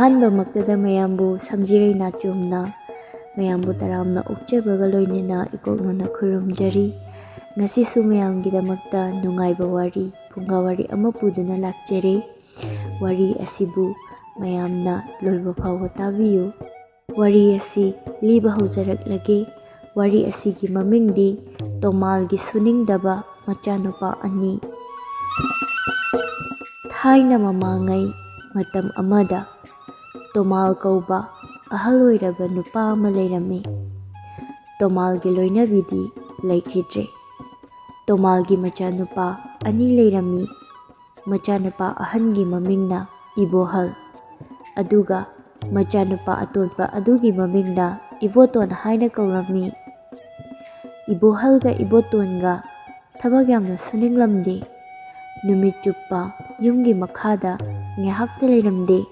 ꯑꯍꯥꯟꯕꯃꯛꯇꯗ ꯃꯌꯥꯝꯕꯨ ꯁꯝꯖꯤꯔꯩ ꯅꯥꯆꯣꯝꯅ ꯃꯌꯥꯝꯕꯨ ꯇꯔꯥꯝꯅ ꯑꯣꯛꯆꯕꯒ ꯂꯣꯏꯅꯅ ꯏꯀꯣꯛꯅꯅ ꯈꯨꯔꯨꯝꯖꯔꯤ. ꯉꯁꯤꯁꯨ ꯃꯌꯥꯝꯒꯤꯗꯃꯛꯇ ꯅꯨꯡꯉꯥꯏꯕ ꯋꯥꯔꯤ, ꯐꯨꯡꯒꯥ ꯋꯥꯔꯤ ꯑꯃ ꯄꯨꯗꯨꯅ ꯂꯥꯛꯆꯔꯦ. ꯋꯥꯔꯤ ꯑꯁꯤꯕꯨ ꯃꯌꯥꯝꯅ ꯂꯣꯏꯕ ꯐꯥꯎꯕ ꯇꯥꯕꯤꯌꯨ. ꯋꯥꯔꯤ ꯑꯁꯤ ꯂꯤꯕ ꯍꯧꯖꯔꯛꯂꯒꯦ. ꯋꯥꯔꯤ ꯑꯁꯤꯒꯤ ꯃꯃꯤꯡꯗꯤ ꯇꯣꯃꯥꯜꯒꯤ ꯁꯨꯅꯤꯡꯗꯕ ꯃꯆꯥꯅꯨꯄꯥ ꯑꯅꯤ. ꯊꯥꯏꯅ ꯃꯃꯥꯡꯉꯩ ꯃꯇꯝ ꯑꯃꯗ ꯇꯣꯃꯥꯜ ꯀꯧꯕ ꯑꯍꯜ ꯑꯣꯏꯔꯕ ꯅꯨꯄꯥ ꯑꯃ ꯂꯩꯔꯝꯃꯤ. ꯇꯣꯃꯥꯜꯒꯤ ꯂꯣꯏꯅꯕꯤꯗꯤ ꯂꯩꯈꯤꯗ꯭ꯔꯦ. ꯇꯣꯃꯥꯜꯒꯤ ꯃꯆꯥꯅꯨꯄꯥ ꯑꯅꯤ ꯂꯩꯔꯝꯃꯤ. ꯃꯆꯥꯅꯨꯄꯥ ꯑꯍꯟꯒꯤ ꯃꯃꯤꯡꯅ ꯏꯕꯣꯍꯜ, ꯑꯗꯨꯒ ꯃꯆꯥꯅꯨꯄꯥ ꯑꯇꯣꯟꯕ ꯑꯗꯨꯒꯤ ꯃꯃꯤꯡꯅ ꯏꯕꯣꯇꯣꯟ ꯍꯥꯏꯅ ꯀꯧꯔꯝꯃꯤ. ꯏꯕꯣꯍꯜꯒ ꯏꯕꯣꯇꯣꯟꯒ ꯊꯕꯛ ꯌꯥꯝꯅ ꯁꯨꯅꯤꯡꯂꯝꯗꯦ. ꯅꯨꯃꯤꯠ ꯆꯨꯞꯄ ꯌꯨꯝꯒꯤ ꯃꯈꯥꯗ ꯉꯥꯏꯍꯥꯛꯇ ꯂꯩꯔꯝꯗꯦ.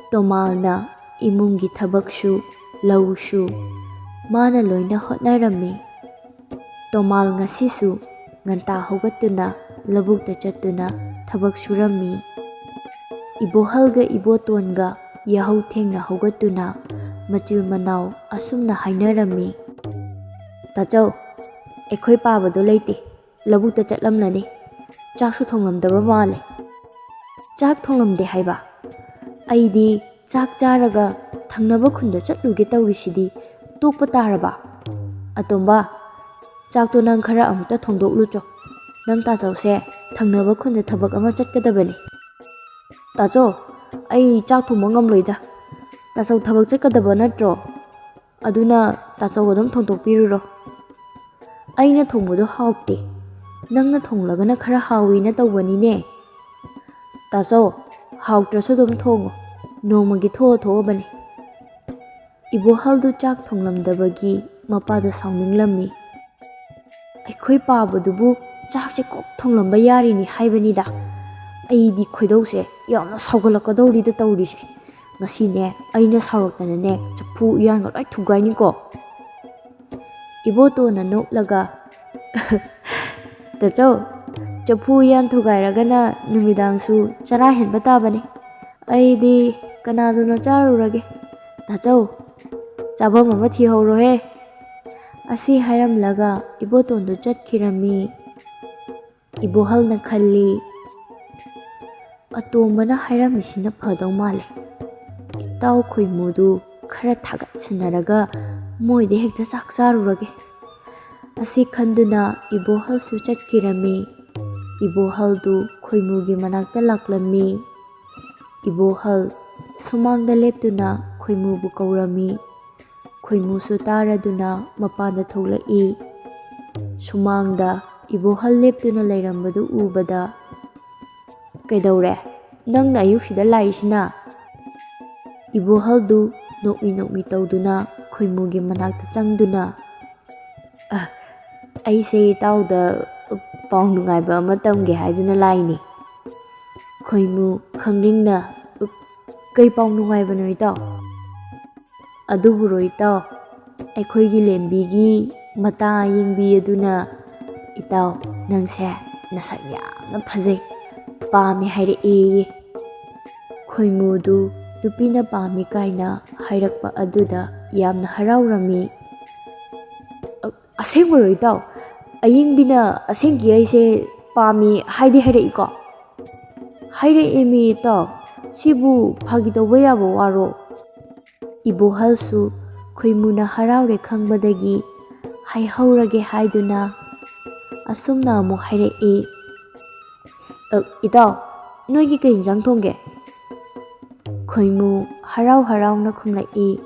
ꯇꯣꯃꯥꯜꯅ ꯏꯃꯨꯡꯒꯤ ꯊꯕꯛꯁꯨ ꯂꯧꯁꯨ ꯃꯥꯅ ꯂꯣꯏꯅ ꯍꯣꯠꯅꯔꯝꯃꯤ. ꯇꯣꯃꯥꯜ ꯉꯁꯤꯁꯨ ꯉꯟꯇꯥ ꯍꯧꯒꯠꯇꯨꯅ ꯂꯧꯕꯨꯛꯇ ꯆꯠꯇꯨꯅ ꯊꯕꯛ ꯁꯨꯔꯝꯃꯤ. ꯏꯕꯣꯍꯜꯒ ꯏꯕꯣꯇꯣꯟꯒ ꯌꯥꯍꯧ ꯊꯦꯡꯅ ꯍꯧꯒꯠꯇꯨꯅ ꯃꯆꯤꯜ ꯃꯅꯥꯎ ꯑꯁꯨꯝꯅ ꯍꯥꯏꯅꯔꯝꯃꯤ. "ꯇꯥꯆꯧ, ꯑꯩꯈꯣꯏ ꯄꯥꯕꯗꯣ ꯂꯩꯇꯦ, ꯂꯧꯕꯨꯛꯇ ꯆꯠꯂꯝꯂꯅꯤ. ꯆꯥꯛꯁꯨ ꯊꯣꯡꯂꯝꯗꯕ ꯃꯥꯜꯂꯦ." "ꯆꯥꯛ ꯊꯣꯡꯂꯝꯗꯦ ꯍꯥꯏꯕ? ꯑꯩꯗꯤ ꯆꯥꯛ ꯆꯥꯔꯒ ꯊꯪꯅꯕ ꯈꯨꯟꯗ ꯆꯠꯂꯨꯒꯦ ꯇꯧꯔꯤꯁꯤꯗꯤ ꯇꯣꯛꯄ ꯇꯥꯔꯕ? ꯑꯇꯣꯝꯕ, ꯆꯥꯛꯇꯣ ꯅꯪ ꯈꯔ ꯑꯃꯨꯛꯇ ꯊꯣꯡꯗꯣꯛꯂꯨꯆꯣ. ꯅꯪ ꯇꯥꯆꯧꯁꯦ ꯊꯪꯅꯕ ꯈꯨꯟꯗ ꯊꯕꯛ ꯑꯃ ꯆꯠꯀꯗꯕꯅꯤ." "ꯇꯥꯆꯧ, ꯑꯩ ꯆꯥꯛ ꯊꯣꯡꯕ ꯉꯝꯂꯣꯏꯗ. ꯇꯥꯆꯧ ꯊꯕꯛ ꯆꯠꯀꯗꯕ ꯅꯠꯇ꯭ꯔꯣ? ꯑꯗꯨꯅ ꯇꯥꯆꯧ ꯑꯗꯨꯝ ꯊꯣꯡꯗꯣꯛꯄꯤꯔꯨꯔꯣ. ꯑꯩꯅ ꯊꯣꯡꯕꯗꯣ ꯍꯥꯎꯇꯦ. ꯅꯪꯅ ꯊꯣꯡꯂꯒꯅ ꯈꯔ ꯍꯥꯎꯋꯤꯅ ꯇꯧꯕꯅꯤꯅꯦ." "ꯇꯥꯆꯧ, ꯍꯥꯎꯇ꯭ꯔꯁꯨ ꯑꯗꯨꯝ ꯊꯣꯡꯉꯣ. ꯅꯣꯡꯃꯒꯤ ꯊꯣꯛꯑꯕꯅꯤ." ꯏꯕꯣꯍꯜꯗꯨ ꯆꯥꯛ ꯊꯣꯡꯂꯝꯗꯕꯒꯤ ꯃꯄꯥꯗ ꯁꯥꯎꯅꯤꯡꯂꯝꯃꯤ. "ꯑꯩꯈꯣꯏ ꯄꯥꯕꯗꯨꯕꯨ ꯆꯥꯛꯁꯦ ꯀꯣꯛ ꯊꯣꯡꯂꯝꯕ ꯌꯥꯔꯤꯅꯤ ꯍꯥꯏꯕꯅꯤꯗ. ꯑꯩꯗꯤ ꯈꯣꯏꯗꯧꯁꯦ ꯌꯥꯝꯅ ꯁꯥꯎꯒꯠꯂꯛꯀꯗꯧꯔꯤꯗ ꯇꯧꯔꯤꯁꯦ. ꯉꯁꯤꯅꯦ ꯑꯩꯅ ꯁꯥꯎꯔꯛꯇꯅꯅꯦ ꯆꯐꯨ ꯎꯌꯥꯟꯒ ꯂꯣꯏ ꯊꯨꯒꯥꯏꯅꯤꯀꯣ." ꯏꯕꯣꯇꯣꯟꯅ ꯅꯣꯛꯂꯒ "ꯇꯥꯆꯧ, ꯆꯐꯨ ꯎꯌꯥꯟ ꯊꯨꯒꯥꯏꯔꯒꯅ ꯅꯨꯃꯤꯗꯥꯡꯁꯨ ꯆꯔꯥ ꯍꯦꯟꯕ ꯇꯥꯕꯅꯤ. ꯑꯩꯗꯤ ꯀꯅꯥꯗꯅꯣ ꯆꯥꯔꯨꯔꯒꯦ. ꯇꯥꯆꯧ, ꯆꯥꯐꯝ ꯑꯃ ꯊꯤꯍꯧꯔꯣꯍꯦ." ꯑꯁꯤ ꯍꯥꯏꯔꯝꯂꯒ ꯏꯕꯣꯇꯣꯟꯗꯨ ꯆꯠꯈꯤꯔꯝꯃꯤ. ꯏꯕꯣꯍꯜꯅ ꯈꯜꯂꯤ, ꯑꯇꯣꯝꯕꯅ ꯍꯥꯏꯔꯝꯃꯤꯁꯤꯅ ꯐꯗꯧ ꯃꯥꯜꯂꯦ. ꯏꯇꯥꯎ ꯈꯣꯏꯃꯨꯗꯨ ꯈꯔ ꯊꯥꯒꯠꯁꯟꯅꯔꯒ ꯃꯣꯏꯗ ꯍꯦꯛꯇ ꯆꯥꯛ ꯆꯥꯔꯨꯔꯒꯦ. ꯑꯁꯤ ꯈꯟꯗꯨꯅ ꯏꯕꯣꯍꯜꯁꯨ ꯆꯠꯈꯤꯔꯝꯃꯤ. ꯏꯕꯣꯍꯜꯗꯨ ꯈꯣꯏꯃꯨꯒꯤ ꯃꯅꯥꯛꯇ ꯂꯥꯛꯂꯝꯃꯤ. ꯏꯕꯣꯍꯜ ꯁꯨꯃꯥꯡꯗ ꯂꯦꯞꯇꯨꯅ ꯈꯣꯏꯃꯨꯕꯨ ꯀꯧꯔꯝꯃꯤ. ꯈꯣꯏꯃꯨꯁꯨ ꯇꯥꯔꯗꯨꯅ ꯃꯄꯥꯟꯗ ꯊꯣꯛꯂꯛꯏ. ꯁꯨꯃꯥꯡꯗ ꯏꯕꯣꯍꯜ ꯂꯦꯞꯇꯨꯅ ꯂꯩꯔꯝꯕꯗꯨ ꯎꯕꯗ, "ꯀꯩꯗꯧꯔꯦ? ꯅꯪꯅ ꯑꯌꯨꯛꯁꯤꯗ ꯂꯥꯛꯏꯁꯤꯅ?" ꯏꯕꯣꯍꯜꯗꯨ ꯅꯣꯛꯃꯤ ꯅꯣꯛꯃꯤ ꯇꯧꯗꯨꯅ ꯈꯣꯏꯃꯨꯒꯤ ꯃꯅꯥꯛꯇ ꯆꯪꯗꯨꯅ, "ꯑꯩꯁꯦ ꯏꯇꯥꯎꯗ ꯄꯥꯎ ꯅꯨꯡꯉꯥꯏꯕ ꯑꯃ ꯇꯝꯒꯦ ꯍꯥꯏꯗꯨꯅ ꯂꯥꯛꯏꯅꯤ." ꯈꯣꯏꯃꯨ ꯈꯪꯅꯤꯡꯅ, "ꯀꯩ ꯄꯥꯎ ꯅꯨꯡꯉꯥꯏꯕꯅꯣ ꯏꯇꯥꯎ?" "ꯑꯗꯨꯕꯨꯔꯣ ꯏꯇꯥꯎ, ꯑꯩꯈꯣꯏꯒꯤ ꯂꯦꯝꯕꯤꯒꯤ ꯃꯇꯥ ꯑꯌꯦꯡꯕꯤ ꯑꯗꯨꯅ ꯏꯇꯥꯎ ꯅꯪꯁꯦ ꯅꯁꯛ ꯌꯥꯝꯅ ꯐꯖꯩ, ꯄꯥꯝꯃꯤ ꯍꯥꯏꯔꯛꯑꯦꯌꯦ." ꯈꯣꯏꯃꯨꯗꯨ ꯅꯨꯄꯤꯅ ꯄꯥꯝꯃꯤ ꯀꯥꯏꯅ ꯍꯥꯏꯔꯛꯄ ꯑꯗꯨꯗ ꯌꯥꯝꯅ ꯍꯔꯥꯎꯔꯝꯃꯤ. "ꯑꯁꯦꯡꯕꯔꯣ ꯏꯇꯥꯎ? ꯑꯌꯦꯡꯕꯤꯅ ꯑꯁꯦꯡꯀꯤ ꯑꯩꯁꯦ ꯄꯥꯝꯃꯤ ꯍꯥꯏꯔꯛꯏꯀꯣ?" "ꯍꯥꯏꯔꯛꯑꯦꯃꯤ ꯏꯇꯥꯎ. ꯁꯤꯕꯨ ꯐꯥꯒꯤ ꯇꯧꯕ ꯌꯥꯕ ꯋꯥꯔꯣ?" ꯏꯕꯣꯍꯜꯁꯨ ꯈꯣꯏꯃꯨꯅ ꯍꯔꯥꯎꯔꯦ ꯈꯪꯕꯗꯒꯤ ꯍꯥꯏꯍꯧꯔꯒꯦ ꯍꯥꯏꯗꯨꯅ ꯑꯁꯨꯝꯅ ꯑꯃꯨꯛ ꯍꯥꯏꯔꯛꯏ. "ꯏꯇꯥꯎ, ꯅꯣꯏꯒꯤ ꯀꯩ ꯏꯟꯖꯥꯡ ꯊꯣꯡꯒꯦ?" ꯈꯣꯏꯃꯨ ꯍꯔꯥꯎ ꯍꯔꯥꯎꯅ ꯈꯨꯝꯂꯛꯏ.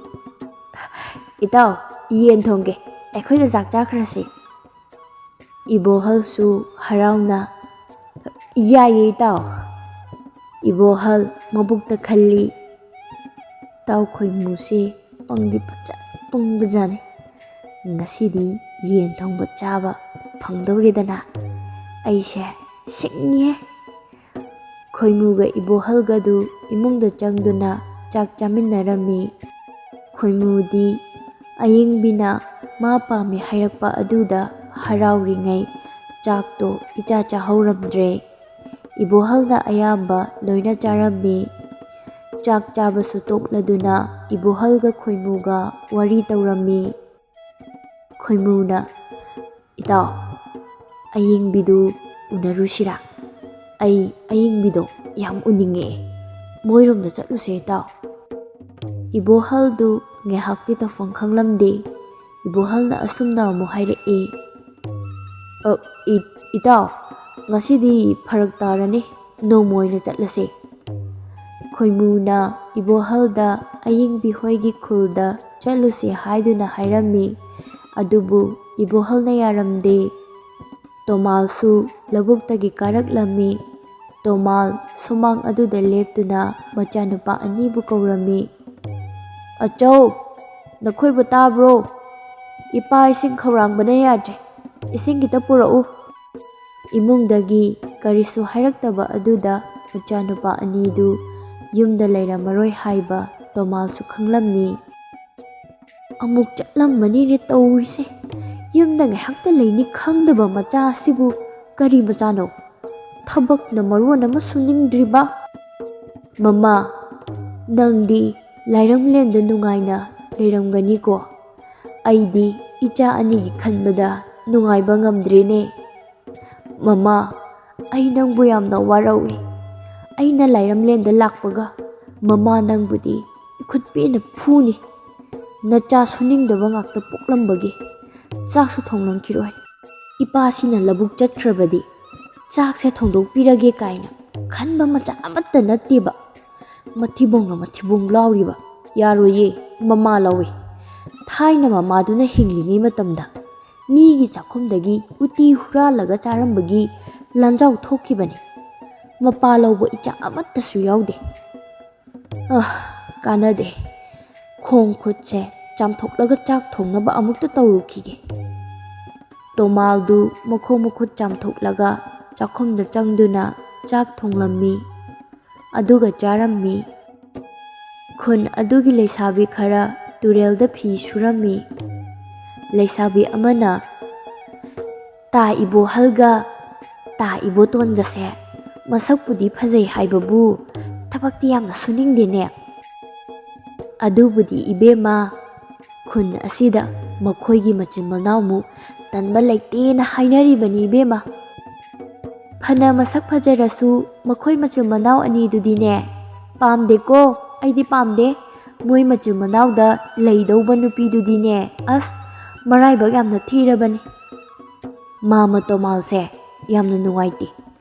"ꯏꯇꯥꯎ, ꯌꯦꯟ ꯊꯣꯡꯒꯦ. ꯑꯩꯈꯣꯏꯗ ꯆꯥꯛ ꯆꯥꯈ꯭ꯔꯁꯤ." ꯏꯕꯣꯍꯜꯁꯨ ꯍꯔꯥꯎꯅ, "ꯌꯥꯏꯌꯦ ꯏꯇꯥꯎ." ꯏꯕꯣꯍꯜ ꯃꯕꯨꯛꯇ ꯈꯜꯂꯤ, "ꯏꯇꯥꯎ ꯈꯣꯏꯃꯨꯁꯦ ꯄꯪꯗꯤ ꯐꯖꯅ ꯄꯪꯕꯖꯥꯠꯅꯤ. ꯉꯁꯤꯗꯤ ꯌꯦꯟ ꯊꯣꯡꯕ ꯆꯥꯕ ꯐꯪꯗꯧꯔꯦꯗꯅ. ꯑꯩꯁꯦ ꯁꯤꯡꯉꯤꯍꯦ." ꯈꯣꯏꯃꯨꯒ ꯏꯕꯣꯍꯜꯒꯗꯨ ꯏꯃꯨꯡꯗ ꯆꯪꯗꯨꯅ ꯆꯥꯛ ꯆꯥꯃꯤꯟꯅꯔꯝꯃꯤ. ꯈꯣꯏꯃꯨꯗꯤ ꯑꯌꯦꯡꯕꯤꯅ ꯃꯥ ꯄꯥꯝꯃꯤ ꯍꯥꯏꯔꯛꯄ ꯑꯗꯨꯗ ꯍꯔꯥꯎꯔꯤꯉꯩ ꯆꯥꯛꯇꯣ ꯏꯆꯥ ꯆꯥꯍꯧꯔꯝꯗ꯭ꯔꯦ. ꯏꯕꯣꯍꯜꯅ ꯑꯌꯥꯝꯕ ꯂꯣꯏꯅ ꯆꯥꯔꯝꯃꯤ. ꯆꯥꯛ ꯆꯥꯕꯁꯨ ꯇꯣꯛꯂꯗꯨꯅ ꯏꯕꯣꯍꯜꯒ ꯈꯣꯏꯃꯨꯒ ꯋꯥꯔꯤ ꯇꯧꯔꯝꯃꯤ꯫ ꯈꯣꯏꯃꯨꯅ "ꯏꯇꯥꯎ, ꯑꯌꯤꯡꯕꯤꯗꯨ ꯎꯅꯔꯨꯁꯤꯔꯥ? ꯑꯩ ꯑꯌꯤꯡꯕꯤꯗꯣ ꯌꯥꯝ ꯎꯅꯤꯡꯉꯦ꯫ ꯃꯣꯏꯔꯣꯝꯗ ꯆꯠꯂꯨꯁꯦ ꯏꯇꯥꯎ." ꯏꯕꯣꯍꯜꯗꯨ ꯉꯥꯏꯍꯥꯛꯇꯤ ꯇꯧꯐꯝ ꯈꯪꯂꯝꯗꯦ꯫ ꯏꯕꯣꯍꯜꯅ ꯑꯁꯨꯝꯅ ꯑꯃꯨꯛ ꯍꯥꯏꯔꯛꯏ, "ꯏꯇꯥꯎ, ꯉꯁꯤꯗꯤ ꯐꯔꯛ ꯇꯥꯔꯅꯤ, ꯅꯣꯡꯃ ꯑꯣꯏꯅ ꯆꯠꯂꯁꯦ." ꯈꯣꯏꯃꯨꯅ ꯏꯕꯣꯍꯜꯗ ꯑꯌꯤꯡꯕꯤ ꯍꯣꯏꯒꯤ ꯈꯨꯜꯗ ꯆꯠꯂꯨꯁꯦ ꯍꯥꯏꯗꯨꯅ ꯍꯥꯏꯔꯝꯃꯤ꯫ ꯑꯗꯨꯕꯨ ꯏꯕꯣꯍꯜꯅ ꯌꯥꯔꯝꯗꯦ꯫ ꯇꯣꯃꯥꯜꯁꯨ ꯂꯧꯕꯨꯛꯇꯒꯤ ꯀꯥꯔꯛꯂꯝꯃꯤ꯫ ꯇꯣꯃꯥꯜ ꯁꯨꯃꯥꯡ ꯑꯗꯨꯗ ꯂꯦꯞꯇꯨꯅ ꯃꯆꯥꯅꯨꯄꯥ ꯑꯅꯤꯕꯨ ꯀꯧꯔꯝꯃꯤ꯫ "ꯑꯆꯧ, ꯅꯈꯣꯏꯕꯨ ꯇꯥꯕ꯭ꯔꯣ? ꯏꯄꯥ ꯏꯁꯤꯡ ꯈꯧꯔꯥꯡꯕꯅ ꯌꯥꯗ꯭ꯔꯦ, ꯏꯁꯤꯡ ꯈꯤꯇ ꯄꯨꯔꯛꯎ." ꯏꯃꯨꯡꯗꯒꯤ ꯀꯔꯤꯁꯨ ꯍꯥꯏꯔꯛꯇꯕ ꯑꯗꯨꯗ ꯃꯆꯥꯅꯨꯄꯥ ꯑꯅꯤꯗꯨ ꯌꯨꯝꯗ ꯂꯩꯔꯝꯃꯔꯣꯏ ꯍꯥꯏꯕ ꯇꯣꯃꯥꯜꯁꯨ ꯈꯪꯂꯝꯃꯤ꯫ ꯑꯃꯨꯛ ꯆꯠꯂꯝꯃꯅꯤꯅꯦ ꯇꯧꯔꯤꯁꯦ, ꯌꯨꯝꯗ ꯉꯥꯏꯍꯥꯛꯇ ꯂꯩꯅꯤ ꯈꯪꯗꯕ ꯃꯆꯥ ꯑꯁꯤꯕꯨ ꯀꯔꯤ ꯃꯆꯥꯅꯣ? ꯊꯕꯛꯅ ꯃꯔꯣꯟ ꯑꯃ ꯁꯨꯅꯤꯡꯗ꯭ꯔꯤꯕ꯫ "ꯃꯃꯥ, ꯅꯪꯗꯤ ꯂꯥꯏꯔꯪꯂꯦꯟꯗ ꯅꯨꯡꯉꯥꯏꯅ ꯂꯩꯔꯝꯒꯅꯤꯀꯣ? ꯑꯩꯗꯤ ꯏꯆꯥ ꯑꯅꯤꯒꯤ ꯈꯟꯕꯗ ꯅꯨꯡꯉꯥꯏꯕ ꯉꯝꯗ꯭ꯔꯦꯅꯦ꯫ ꯃꯃꯥ, ꯑꯩ ꯅꯪꯕꯨ ꯌꯥꯝꯅ ꯋꯥꯔꯧꯏ꯫ ꯑꯩꯅ ꯂꯥꯏꯔꯪꯂꯦꯟꯗ ꯂꯥꯛꯄꯒ ꯃꯃꯥ ꯅꯪꯕꯨꯗꯤ ꯏꯈꯨꯠ ꯄꯦꯟꯅ ꯐꯨꯅꯤ꯫ ꯅꯆꯥ ꯁꯨꯅꯤꯡꯗꯕ ꯉꯥꯛꯇ ꯄꯣꯛꯂꯝꯕꯒꯤ ꯆꯥꯛꯁꯨ ꯊꯣꯡꯂꯝꯈꯤꯔꯣꯏ꯫ ꯏꯄꯥꯁꯤꯅ ꯂꯧꯕꯨꯛ ꯆꯠꯈ꯭ꯔꯕꯗꯤ ꯆꯥꯛꯁꯦ ꯊꯣꯡꯗꯣꯛꯄꯤꯔꯒꯦ ꯀꯥꯏꯅ ꯈꯟꯕ ꯃꯆꯥ ꯑꯃꯠꯇ ꯅꯠꯇꯦꯕ꯫ ꯃꯊꯤꯕꯣꯡꯅ ꯃꯊꯤꯕꯣꯡ ꯂꯥꯎꯔꯤꯕ꯫ ꯌꯥꯔꯣꯏꯌꯦ, ꯃꯃꯥ ꯂꯧꯏ꯫ ꯊꯥꯏꯅ ꯃꯃꯥꯗꯨꯅ ꯍꯤꯡꯂꯤꯉꯩ ꯃꯇꯝꯗ ꯃꯤꯒꯤ ꯆꯥꯛꯈꯨꯝꯗꯒꯤ ꯎꯇꯤ ꯍꯨꯔꯥꯜꯂꯒ ꯆꯥꯔꯝꯕꯒꯤ ꯂꯥꯟꯖꯥꯎ ꯊꯣꯛꯈꯤꯕꯅꯤ꯫ ꯃꯄꯥ ꯂꯧꯕ ꯏꯆꯥ ꯑꯃꯠꯇꯁꯨ ꯌꯥꯎꯗꯦ꯫ ꯀꯥꯟꯅꯗꯦ, ꯈꯣꯡ ꯈꯨꯠꯁꯦ ꯆꯥꯝꯊꯣꯛꯂꯒ ꯆꯥꯛ ꯊꯣꯡꯅꯕ ꯑꯃꯨꯛꯇ ꯇꯧꯔꯨꯈꯤꯒꯦ." ꯇꯣꯃꯥꯜꯗꯨ ꯃꯈꯣꯡ ꯃꯈꯨꯠ ꯆꯥꯝꯊꯣꯛꯂꯒ ꯆꯥꯛꯈꯨꯝꯗ ꯆꯪꯗꯨꯅ ꯆꯥꯛ ꯊꯣꯡꯂꯝꯃꯤ꯫ ꯑꯗꯨꯒ ꯆꯥꯔꯝꯃꯤ꯫ ꯈꯨꯟ ꯑꯗꯨꯒꯤ ꯂꯩꯁꯥꯕꯤ ꯈꯔ ꯇꯨꯔꯦꯜꯗ ꯐꯤ ꯁꯨꯔꯝꯃꯤ꯫ ꯂꯩꯁꯥꯕꯤ ꯑꯃꯅ, "ꯇꯥ ꯏꯕꯣꯍꯜꯒ ꯇꯥ ꯏꯕꯣꯇꯣꯟꯒꯁꯦ ꯃꯁꯛꯄꯨꯗꯤ ꯐꯖꯩ ꯍꯥꯏꯕꯕꯨ ꯊꯕꯛꯇꯤ ꯌꯥꯝꯅ ꯁꯨꯅꯤꯡꯗꯦꯅꯦ꯫ ꯑꯗꯨꯕꯨꯗꯤ ꯏꯕꯦꯝꯃ, ꯈꯨꯟ ꯑꯁꯤꯗ ꯃꯈꯣꯏꯒꯤ ꯃꯆꯤꯟ ꯃꯅꯥꯎꯃꯨꯛ ꯇꯟꯕ ꯂꯩꯇꯦꯅ ꯍꯥꯏꯅꯔꯤꯕꯅꯤ ꯏꯕꯦꯝꯃ꯫ ꯐꯅ ꯃꯁꯛ ꯐꯖꯔꯁꯨ ꯃꯈꯣꯏ ꯃꯆꯤꯟ ꯃꯅꯥꯎ ꯑꯅꯤꯗꯨꯗꯤꯅꯦ, ꯄꯥꯝꯗꯦꯀꯣ, ꯑꯩꯗꯤ ꯄꯥꯝꯗꯦ꯫ ꯃꯣꯏ ꯃꯆꯤꯟ ꯃꯅꯥꯎꯗ ꯂꯩꯗꯧꯕ ꯅꯨꯄꯤꯗꯨꯗꯤꯅꯦ, ꯑꯁ, ꯃꯔꯥꯏꯕꯛ ꯌꯥꯝꯅ ꯊꯤꯔꯕꯅꯤ꯫ ꯃꯥꯃ ꯇꯣꯃꯥꯜꯁꯦ ꯌꯥꯝꯅ ꯅꯨꯡꯉꯥꯏꯇꯦ꯫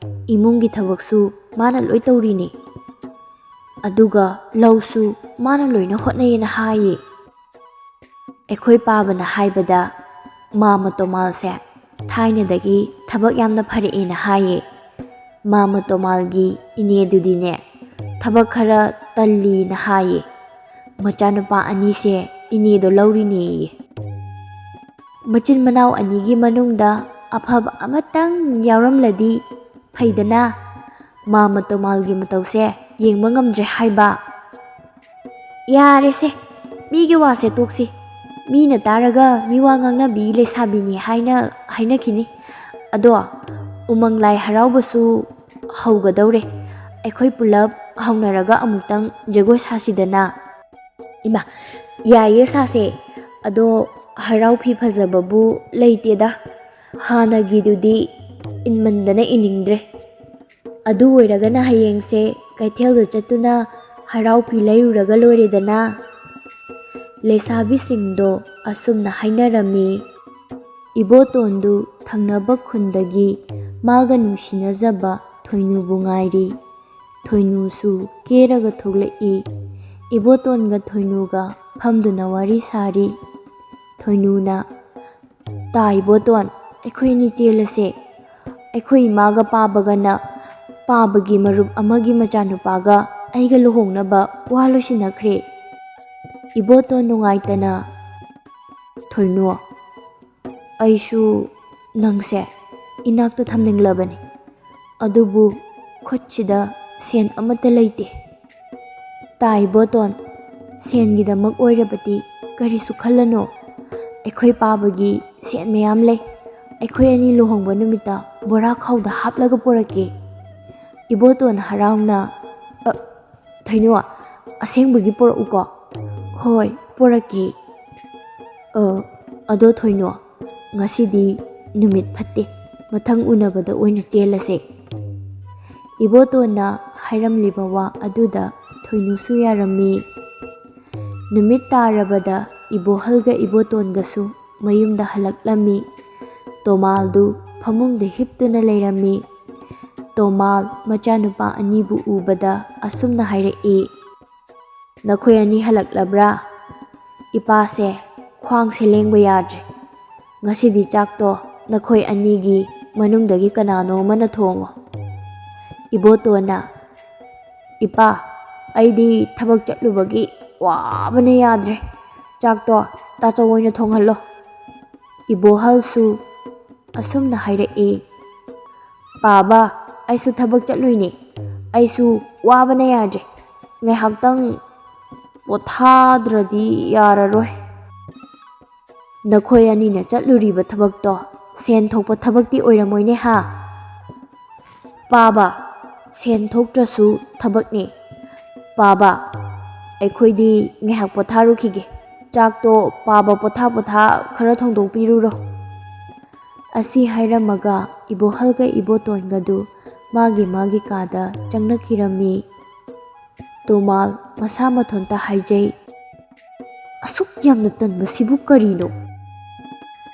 ꯏꯃꯨꯡꯒꯤ ꯊꯕꯛꯁꯨ ꯃꯥꯅ ꯂꯣꯏ ꯇꯧꯔꯤꯅꯤ, ꯑꯗꯨꯒ ꯂꯧꯁꯨ ꯃꯥꯅ ꯂꯣꯏꯅ ꯍꯣꯠꯅꯩꯌꯦꯅ ꯍꯥꯏꯌꯦ꯫ ꯑꯩꯈꯣꯏ ꯄꯥꯕꯅ ꯍꯥꯏꯕꯗ ꯃꯥꯃ ꯇꯣꯃꯥꯜꯁꯦ ꯊꯥꯏꯅꯗꯒꯤ ꯊꯕꯛ ꯌꯥꯝꯅ ꯐꯔꯛꯑꯦꯅ ꯍꯥꯏꯌꯦ꯫ ꯃꯥꯃ ꯇꯣꯃꯥꯜꯒꯤ ꯏꯅꯦꯗꯨꯗꯤꯅꯦ ꯊꯕꯛ ꯈꯔ ꯇꯜꯂꯤꯅ ꯍꯥꯏꯌꯦ꯫ ꯃꯆꯥꯅꯨꯄꯥ ꯑꯅꯤꯁꯦ ꯏꯅꯦꯗꯣ ꯂꯧꯔꯤꯅꯦꯌꯦ꯫ ꯃꯆꯤꯟ ꯃꯅꯥꯎ ꯑꯅꯤꯒꯤ ꯃꯅꯨꯡꯗ ꯑꯐꯕ ꯑꯃꯇꯪ ꯌꯥꯎꯔꯝꯂꯗꯤ ꯐꯩꯗꯅ, ꯃꯥꯃ ꯇꯣꯃꯥꯜꯒꯤ ꯃꯇꯧꯁꯦ ꯌꯦꯡꯕ ꯉꯝꯗ꯭ꯔꯦ ꯍꯥꯏꯕ." "ꯌꯥꯔꯦꯁꯦ, ꯃꯤꯒꯤ ꯋꯥꯁꯦ ꯇꯣꯛꯁꯤ꯫ ꯃꯤꯅ ꯇꯥꯔꯒ ꯃꯤꯋꯥ ꯉꯥꯡꯅꯕꯤ ꯂꯩꯁꯥꯕꯤꯅꯤ ꯍꯥꯏꯅꯈꯤꯅꯤ꯫ ꯑꯗꯣ ꯎꯃꯪ ꯂꯥꯏ ꯍꯔꯥꯎꯕꯁꯨ ꯍꯧꯒꯗꯧꯔꯦ꯫ ꯑꯩꯈꯣꯏ ꯄꯨꯂꯞ ꯍꯧꯅꯔꯒ ꯑꯃꯨꯛꯇꯪ ꯖꯒꯣꯏ ꯁꯥꯁꯤꯗꯅ." "ꯏꯃꯥ, ꯌꯥꯏꯌꯦ, ꯁꯥꯁꯦ꯫ ꯑꯗꯣ ꯍꯔꯥꯎ ꯐꯤ ꯐꯖꯕꯕꯨ ꯂꯩꯇꯦꯗ, ꯍꯥꯟꯅꯒꯤꯗꯨꯗꯤ ꯏꯟꯃꯟꯗꯅ ꯏꯅꯤꯡꯗ꯭ꯔꯦ꯫ ꯑꯗꯨ ꯑꯣꯏꯔꯒꯅ ꯍꯌꯦꯡꯁꯦ ꯀꯩꯊꯦꯜꯗ ꯆꯠꯇꯨꯅ ꯍꯔꯥꯎ ꯐꯤ ꯂꯩꯔꯨꯔꯒ ꯂꯣꯏꯔꯦꯗꯅ." ꯂꯩꯁꯥꯕꯤꯁꯤꯡꯗꯣ ꯑꯁꯨꯝꯅ ꯍꯥꯏꯅꯔꯝꯃꯤ꯫ ꯏꯕꯣꯇꯣꯟꯗꯨ ꯊꯪꯅꯕ ꯈꯨꯟꯗꯒꯤ ꯃꯥꯒ ꯅꯨꯡꯁꯤꯅꯖꯕ ꯊꯣꯏꯅꯨꯕꯨ ꯉꯥꯏꯔꯤ꯫ ꯊꯣꯏꯅꯨꯁꯨ ꯀꯦꯔꯒ ꯊꯣꯛꯂꯛꯏ꯫ ꯏꯕꯣꯇꯣꯟꯒ ꯊꯣꯏꯅꯨꯒ ꯐꯝꯗꯨꯅ ꯋꯥꯔꯤ ꯁꯥꯔꯤ꯫ ꯊꯣꯏꯅꯨꯅ, "ꯇꯥ ꯏꯕꯣꯇꯣꯟ, ꯑꯩꯈꯣꯏ ꯑꯅꯤ ꯆꯦꯜꯂꯁꯦ꯫ ꯑꯩꯈꯣꯏ ꯏꯃꯥꯒ ꯄꯥꯕꯒꯅ ꯄꯥꯕꯒꯤ ꯃꯔꯨꯞ ꯑꯃꯒꯤ ꯃꯆꯥꯅꯨꯄꯥꯒ ꯑꯩꯒ ꯂꯨꯍꯣꯡꯅꯕ ꯋꯥ ꯂꯣꯏꯁꯤꯟꯅꯈ꯭ꯔꯦ." ꯏꯕꯣꯇꯣꯟ ꯅꯨꯡꯉꯥꯏꯇꯅ, "ꯊꯣꯏꯅꯨ, ꯑꯩꯁꯨ ꯅꯪꯁꯦ ꯏꯅꯥꯛꯇ ꯊꯝꯅꯤꯡꯂꯕꯅꯤ, ꯑꯗꯨꯕꯨ ꯈꯨꯠꯁꯤꯗ ꯁꯦꯟ ꯑꯃꯠꯇ ꯂꯩꯇꯦ." "ꯇꯥ ꯏꯕꯣꯇꯣꯟ, ꯁꯦꯟꯒꯤꯗꯃꯛ ꯑꯣꯏꯔꯕꯗꯤ ꯀꯔꯤꯁꯨ ꯈꯜꯂꯅꯨ꯫ ꯑꯩꯈꯣꯏ ꯄꯥꯕꯒꯤ ꯁꯦꯟ ꯃꯌꯥꯝ ꯂꯩ꯫ ꯑꯩꯈꯣꯏ ꯑꯅꯤ ꯂꯨꯍꯣꯡꯕ ꯅꯨꯃꯤꯠꯇ ꯕꯣꯔꯥ ꯈꯥꯎꯗ ꯍꯥꯞꯂꯒ ꯄꯨꯔꯛꯀꯦ." ꯏꯕꯣꯇꯣꯟ ꯍꯔꯥꯎꯅ, "ꯊꯣꯏꯅꯨ, ꯑꯁꯦꯡꯕꯒꯤ ꯄꯣꯔꯛꯎꯀꯣ? ꯍꯣꯏ, ꯄꯣꯔꯛꯀꯦ꯫ ꯑꯗꯣ ꯊꯣꯏꯅꯣ, ꯉꯁꯤꯗꯤ ꯅꯨꯃꯤꯠ ꯐꯠꯇꯦ, ꯃꯊꯪ ꯎꯅꯕꯗ ꯑꯣꯏꯅ ꯆꯦꯜꯂꯁꯦ꯫ ꯏꯕꯣꯇꯣꯟꯅ ꯍꯥꯏꯔꯝꯂꯤꯕ ꯋꯥ ꯑꯗꯨꯗ ꯊꯣꯏꯅꯨꯁꯨ ꯌꯥꯔꯝꯃꯤ꯫ ꯅꯨꯃꯤꯠ ꯇꯥꯔꯕꯗ ꯏꯕꯣꯍꯜꯒ ꯏꯕꯣꯇꯣꯟꯒꯁꯨ ꯃꯌꯨꯝꯗ ꯍꯜꯂꯛꯂꯝꯃꯤ꯫ ꯇꯣꯃꯥꯜꯗꯨ ꯐꯃꯨꯡꯗ ꯍꯤꯞꯇꯨꯅ ꯂꯩꯔꯝꯃꯤ꯫ ꯇꯣꯃꯥꯜ ꯃꯆꯥꯅꯨꯄꯥ ꯑꯅꯤꯕꯨ ꯎꯕꯗ ꯑꯁꯨꯝꯅ ꯍꯥꯏꯔꯛꯏ, "ꯅꯈꯣꯏ ꯑꯅꯤ ꯍꯜꯂꯛꯂꯕ꯭ꯔꯥ? ꯏꯄꯥꯁꯦ ꯈ꯭ꯋꯥꯡꯁꯦ ꯂꯦꯡꯕ ꯌꯥꯗ꯭ꯔꯦ꯫ ꯉꯁꯤꯗꯤ ꯆꯥꯛꯇꯣ ꯅꯈꯣꯏ ꯑꯅꯤꯒꯤ ꯃꯅꯨꯡꯗꯒꯤ ꯀꯅꯥꯅꯣ ꯑꯃꯅ ꯊꯣꯡꯉꯣ." ꯏꯕꯣꯇꯣꯟꯅ, "ꯏꯄꯥ, ꯑꯩꯗꯤ ꯊꯕꯛ ꯆꯠꯂꯨꯕꯒꯤ ꯋꯥꯕꯅ ꯌꯥꯗ꯭ꯔꯦ. ꯆꯥꯛꯇꯣ ꯇꯥꯆꯧ ꯑꯣꯏꯅ ꯊꯣꯡꯍꯜꯂꯣ." ꯏꯕꯣꯍꯜꯁꯨ ꯑꯁꯨꯝꯅ ꯍꯥꯏꯔꯛꯏ, "ꯄꯥꯕꯥ, ꯑꯩꯁꯨ ꯊꯕꯛ ꯆꯠꯂꯨꯏꯅꯦ. ꯑꯩꯁꯨ ꯋꯥꯕꯅ ꯌꯥꯗ꯭ꯔꯦ. ꯉꯥꯏꯍꯥꯛꯇꯪ ꯄꯣꯊꯥꯗ꯭ꯔꯗꯤ ꯌꯥꯔꯔꯣꯏ." "ꯅꯈꯣꯏ ꯑꯅꯤꯅ ꯆꯠꯂꯨꯔꯤꯕ ꯊꯕꯛꯇꯣ ꯁꯦꯟ ꯊꯣꯛꯄ ꯊꯕꯛꯇꯤ ꯑꯣꯏꯔꯝꯃꯣꯏꯅꯦ ꯍꯥ?" "ꯄꯥꯕꯥ, ꯁꯦꯟ ꯊꯣꯛꯇ꯭ꯔꯁꯨ ꯊꯕꯛꯅꯦ. ꯄꯥꯕꯥ, ꯑꯩꯈꯣꯏꯗꯤ ꯉꯥꯏꯍꯥꯛ ꯄꯣꯊꯥꯔꯨꯈꯤꯒꯦ. ꯆꯥꯛꯇꯣ ꯄꯥꯕ ꯄꯣꯊꯥ ꯈꯔ ꯊꯣꯡꯗꯣꯛꯄꯤꯔꯨꯔꯣ." ꯑꯁꯤ ꯍꯥꯏꯔꯝꯃꯒ ꯏꯕꯣꯍꯜꯒ ꯏꯕꯣꯇꯣꯟꯒꯗꯨ ꯃꯥꯒꯤ ꯀꯥꯗ ꯆꯪꯅꯈꯤꯔꯝꯃꯤ꯫ ꯇꯣꯃꯥꯜ ꯃꯁꯥ ꯃꯊꯣꯟꯇ ꯍꯥꯏꯖꯩ, "ꯑꯁꯨꯛ ꯌꯥꯝꯅ ꯇꯟꯕꯁꯤꯕꯨ ꯀꯔꯤꯅꯣ?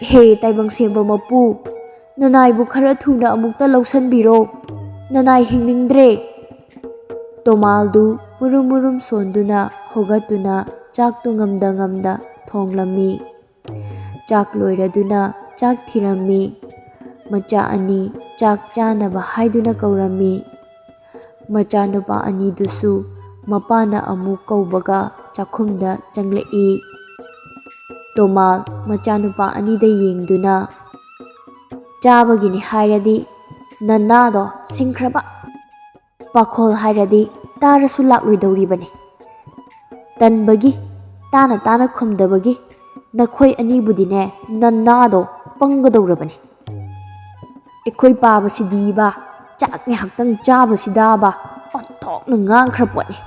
ꯍꯦ ꯇꯥꯏꯕꯪꯁꯦꯝꯕ ꯃꯄꯨ, ꯅꯅꯥꯏꯕꯨ ꯈꯔ ꯊꯨꯅ ꯑꯃꯨꯛꯇ ꯂꯧꯁꯟꯕꯤꯔꯣ. ꯅꯅꯥꯏ ꯍꯤꯡꯅꯤꯡꯗ꯭ꯔꯦ." ꯇꯣꯃꯥꯜꯗꯨ ꯃꯨꯔꯨꯝ ꯁꯣꯟꯗꯨꯅ ꯍꯧꯒꯠꯇꯨꯅ ꯆꯥꯛꯇꯨ ꯉꯝꯗ ꯊꯣꯡꯂꯝꯃꯤ꯫ ꯆꯥꯛ ꯂꯣꯏꯔꯗꯨꯅ ꯆꯥꯛ ꯊꯤꯔꯝꯃꯤ꯫ ꯃꯆꯥ ꯑꯅꯤ ꯆꯥꯛ ꯆꯥꯅꯕ ꯍꯥꯏꯗꯨꯅ ꯀꯧꯔꯝꯃꯤ꯫ ꯃꯆꯥꯅꯨꯄꯥ ꯑꯅꯤꯗꯨꯁꯨ ꯃꯄꯥꯅ ꯑꯃꯨꯛ ꯀꯧꯕꯒ ꯆꯥꯛꯈꯨꯝꯗ ꯆꯪꯂꯛꯏ꯫ ꯇꯣꯃꯥꯜ ꯃꯆꯥꯅꯨꯄꯥ ꯑꯅꯤꯗ ꯌꯦꯡꯗꯨꯅ, "ꯆꯥꯕꯒꯤꯅꯤ ꯍꯥꯏꯔꯗꯤ ꯅꯅꯥꯗꯣ ꯁꯤꯡꯈ꯭ꯔꯕ? ꯄꯥꯈꯣꯜ ꯍꯥꯏꯔꯗꯤ ꯇꯥꯔꯁꯨ ꯂꯥꯛꯂꯣꯏꯗꯧꯔꯤꯕꯅꯤ. ꯇꯟꯕꯒꯤ, ꯇꯥꯅ ꯈꯨꯝꯗꯕꯒꯤ ꯅꯈꯣꯏ ꯑꯅꯤꯕꯨꯗꯤꯅꯦ ꯅꯅꯥꯗꯣ ꯄꯪꯒꯗꯧꯔꯕꯅꯤ. ꯑꯩꯈꯣꯏ ꯄꯥꯕꯁꯤꯗꯤꯕꯥ ꯆꯥꯛ ꯉꯥꯏꯍꯥꯛꯇꯪ ꯆꯥꯕꯁꯤꯗꯥꯕꯥ ꯑꯣꯟꯊꯣꯛꯅ ꯉꯥꯡꯈ꯭ꯔ ꯄꯣꯠꯅꯤ."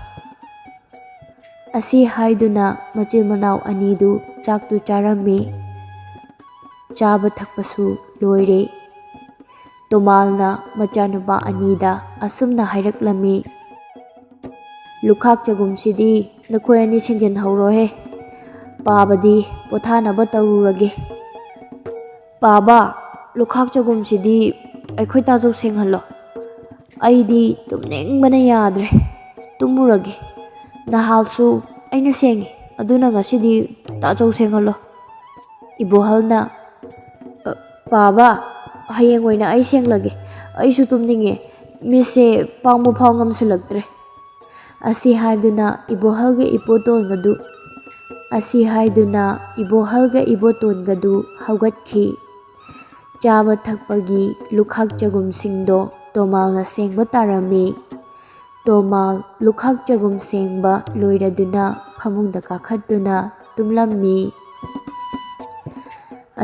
ꯑꯁꯤ ꯍꯥꯏꯗꯨꯅ ꯃꯆꯤꯟ ꯃꯅꯥꯎ ꯑꯅꯤꯗꯨ ꯆꯥꯛꯇꯨ ꯆꯥꯔꯝꯃꯤ꯫ ꯆꯥꯕ ꯊꯛꯄꯁꯨ ꯂꯣꯏꯔꯦ꯫ ꯇꯣꯃꯥꯜꯅ ꯃꯆꯥꯅꯨꯄꯥ ꯑꯅꯤꯗ ꯑꯁꯨꯝꯅ ꯍꯥꯏꯔꯛꯂꯝꯃꯤ, "ꯂꯨꯈꯥꯛ ꯆꯒꯨꯝꯁꯤꯗꯤ ꯅꯈꯣꯏ ꯑꯅꯤ ꯁꯦꯡꯖꯤꯟꯍꯧꯔꯣꯍꯦ. ꯄꯥꯕꯗꯤ ꯄꯣꯊꯥꯅꯕ ꯇꯧꯔꯨꯔꯒꯦ." "ꯄꯥꯕꯥ, ꯂꯨꯈꯥꯛ ꯆꯒꯨꯝꯁꯤꯗꯤ ꯑꯩꯈꯣꯏ ꯇꯥꯆꯧ ꯁꯦꯡꯍꯜꯂꯣ. ꯑꯩꯗꯤ ꯇꯨꯝꯅꯤꯡꯕꯅ ꯌꯥꯗ꯭ꯔꯦ. ꯇꯨꯝꯃꯨꯔꯒꯦ. ꯅꯍꯥꯜꯁꯨ ꯑꯩꯅ ꯁꯦꯡꯉꯤ, ꯑꯗꯨꯅ ꯉꯁꯤꯗꯤ ꯇꯥꯆꯧ ꯁꯦꯡꯍꯜꯂꯣ." ꯏꯕꯣꯍꯜꯅ, "ꯄꯥꯕꯥ, ꯍꯌꯦꯡ ꯑꯣꯏꯅ ꯑꯩ ꯁꯦꯡꯂꯒꯦ. ꯑꯩꯁꯨ ꯇꯨꯝꯅꯤꯡꯉꯦ. ꯃꯤꯠꯁꯦ ꯄꯥꯡꯕ ꯐꯥꯎ ꯉꯝꯁꯤꯜꯂꯛꯇ꯭ꯔꯦ." ꯑꯁꯤ ꯍꯥꯏꯗꯨꯅ ꯏꯕꯣꯍꯜꯒ ꯏꯕꯣꯇꯣꯟꯒꯗꯨ ꯍꯧꯒꯠꯈꯤ꯫ ꯆꯥꯕ ꯊꯛꯄꯒꯤ ꯂꯨꯈꯥꯛ ꯆꯒꯨꯝꯁꯤꯡꯗꯣ ꯇꯣꯃꯥꯜꯅ ꯁꯦꯡꯕ ꯇꯥꯔꯝꯃꯤ꯫ ꯇꯣꯃꯥꯜ ꯂꯨꯈꯥꯛ ꯆꯒꯨꯝ ꯁꯦꯡꯕ ꯂꯣꯏꯔꯗꯨꯅ ꯐꯃꯨꯡꯗ ꯀꯥꯈꯠꯇꯨꯅ ꯇꯨꯝꯂꯝꯃꯤ꯫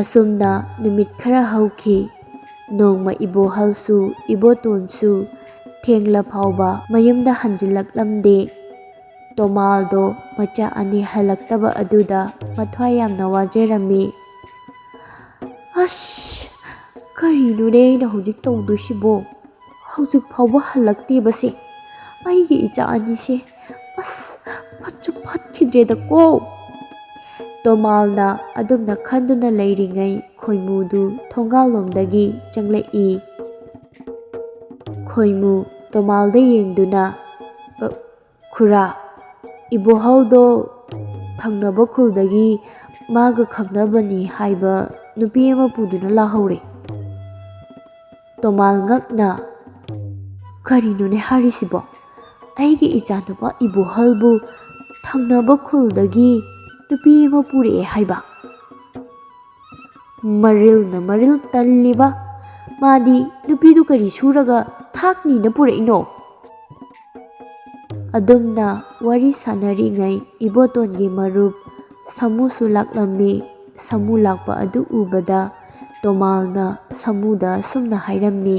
ꯑꯁꯨꯝꯅ ꯅꯨꯃꯤꯠ ꯈꯔ ꯍꯧꯈꯤ꯫ ꯅꯣꯡꯃ ꯏꯕꯣꯍꯜꯁꯨ ꯏꯕꯣꯇꯣꯟꯁꯨ ꯊꯦꯡꯂꯐꯥꯎꯕ ꯃꯌꯨꯝꯗ ꯍꯟꯖꯤꯜꯂꯛꯂꯝꯗꯦ꯫ ꯇꯣꯃꯥꯜꯗꯣ ꯃꯆꯥ ꯑꯅꯤ ꯍꯜꯂꯛꯇꯕ ꯑꯗꯨꯗ ꯃꯊ꯭ꯋꯥꯏ ꯌꯥꯝꯅ ꯋꯥꯖꯔꯝꯃꯤ꯫ "ꯑꯁ, ꯀꯔꯤꯅꯣꯅꯦ ꯑꯩꯅ ꯍꯧꯖꯤꯛ ꯇꯧꯗꯣꯏꯁꯤꯕꯣ? ꯍꯧꯖꯤꯛ ꯐꯥꯎꯕ ꯍꯜꯂꯛꯇꯦꯕꯁꯦ? ꯑꯩꯒꯤ ꯏꯆꯥ ꯑꯅꯤꯁꯦ ꯑꯁ ꯐꯠꯁꯨ ꯐꯠꯈꯤꯗ꯭ꯔꯦꯗꯀꯣ." ꯇꯣꯃꯥꯜꯅ ꯑꯗꯨꯝꯅ ꯈꯟꯗꯨꯅ ꯂꯩꯔꯤꯉꯩ ꯈꯣꯏꯃꯨꯗꯨ ꯊꯣꯡꯒꯥꯜꯂꯣꯝꯗꯒꯤ ꯆꯪꯂꯛꯏ꯫ ꯈꯣꯏꯃꯨ ꯇꯣꯃꯥꯜꯗ ꯌꯦꯡꯗꯨꯅ, "ꯈꯨꯔꯥ, ꯏꯕꯣꯍꯜꯗꯣ ꯊꯪꯅꯕ ꯈꯨꯜꯗꯒꯤ ꯃꯥꯒ ꯈꯪꯅꯕꯅꯤ ꯍꯥꯏꯕ ꯅꯨꯄꯤ ꯑꯃ ꯄꯨꯗꯨꯅ ꯂꯥꯛꯍꯧꯔꯦ." ꯇꯣꯃꯥꯜ ꯉꯛꯅ, "ꯀꯔꯤꯅꯣꯅꯦ ꯍꯥꯏꯔꯤꯁꯤꯕꯣ? ꯑꯩꯒꯤ ꯏꯆꯥꯅꯨꯄꯥ ꯏꯕꯣꯍꯜꯕꯨ ꯊꯪꯅꯕ ꯈꯨꯜꯗꯒꯤ ꯅꯨꯄꯤ ꯑꯃ ꯄꯨꯔꯛꯑꯦ ꯍꯥꯏꯕ? ꯃꯔꯤꯜꯅ ꯃꯔꯤꯜ ꯇꯜꯂꯤꯕ! ꯃꯥꯗꯤ ꯅꯨꯄꯤꯗꯨ ꯀꯔꯤ ꯁꯨꯔꯒ ꯊꯥꯛꯅꯤꯅ ꯄꯨꯔꯛꯏꯅꯣ?" ꯑꯗꯨꯝꯅ ꯋꯥꯔꯤ ꯁꯥꯟꯅꯔꯤꯉꯩ ꯏꯕꯣꯇꯣꯟꯒꯤ ꯃꯔꯨꯞ ꯁꯥꯃꯨꯁꯨ ꯂꯥꯛꯂꯝꯃꯤ꯫ ꯁꯥꯃꯨ ꯂꯥꯛꯄ ꯑꯗꯨ ꯎꯕꯗ ꯇꯣꯃꯥꯜꯅ ꯁꯥꯃꯨꯗ ꯑꯁꯨꯝꯅ ꯍꯥꯏꯔꯝꯃꯤ,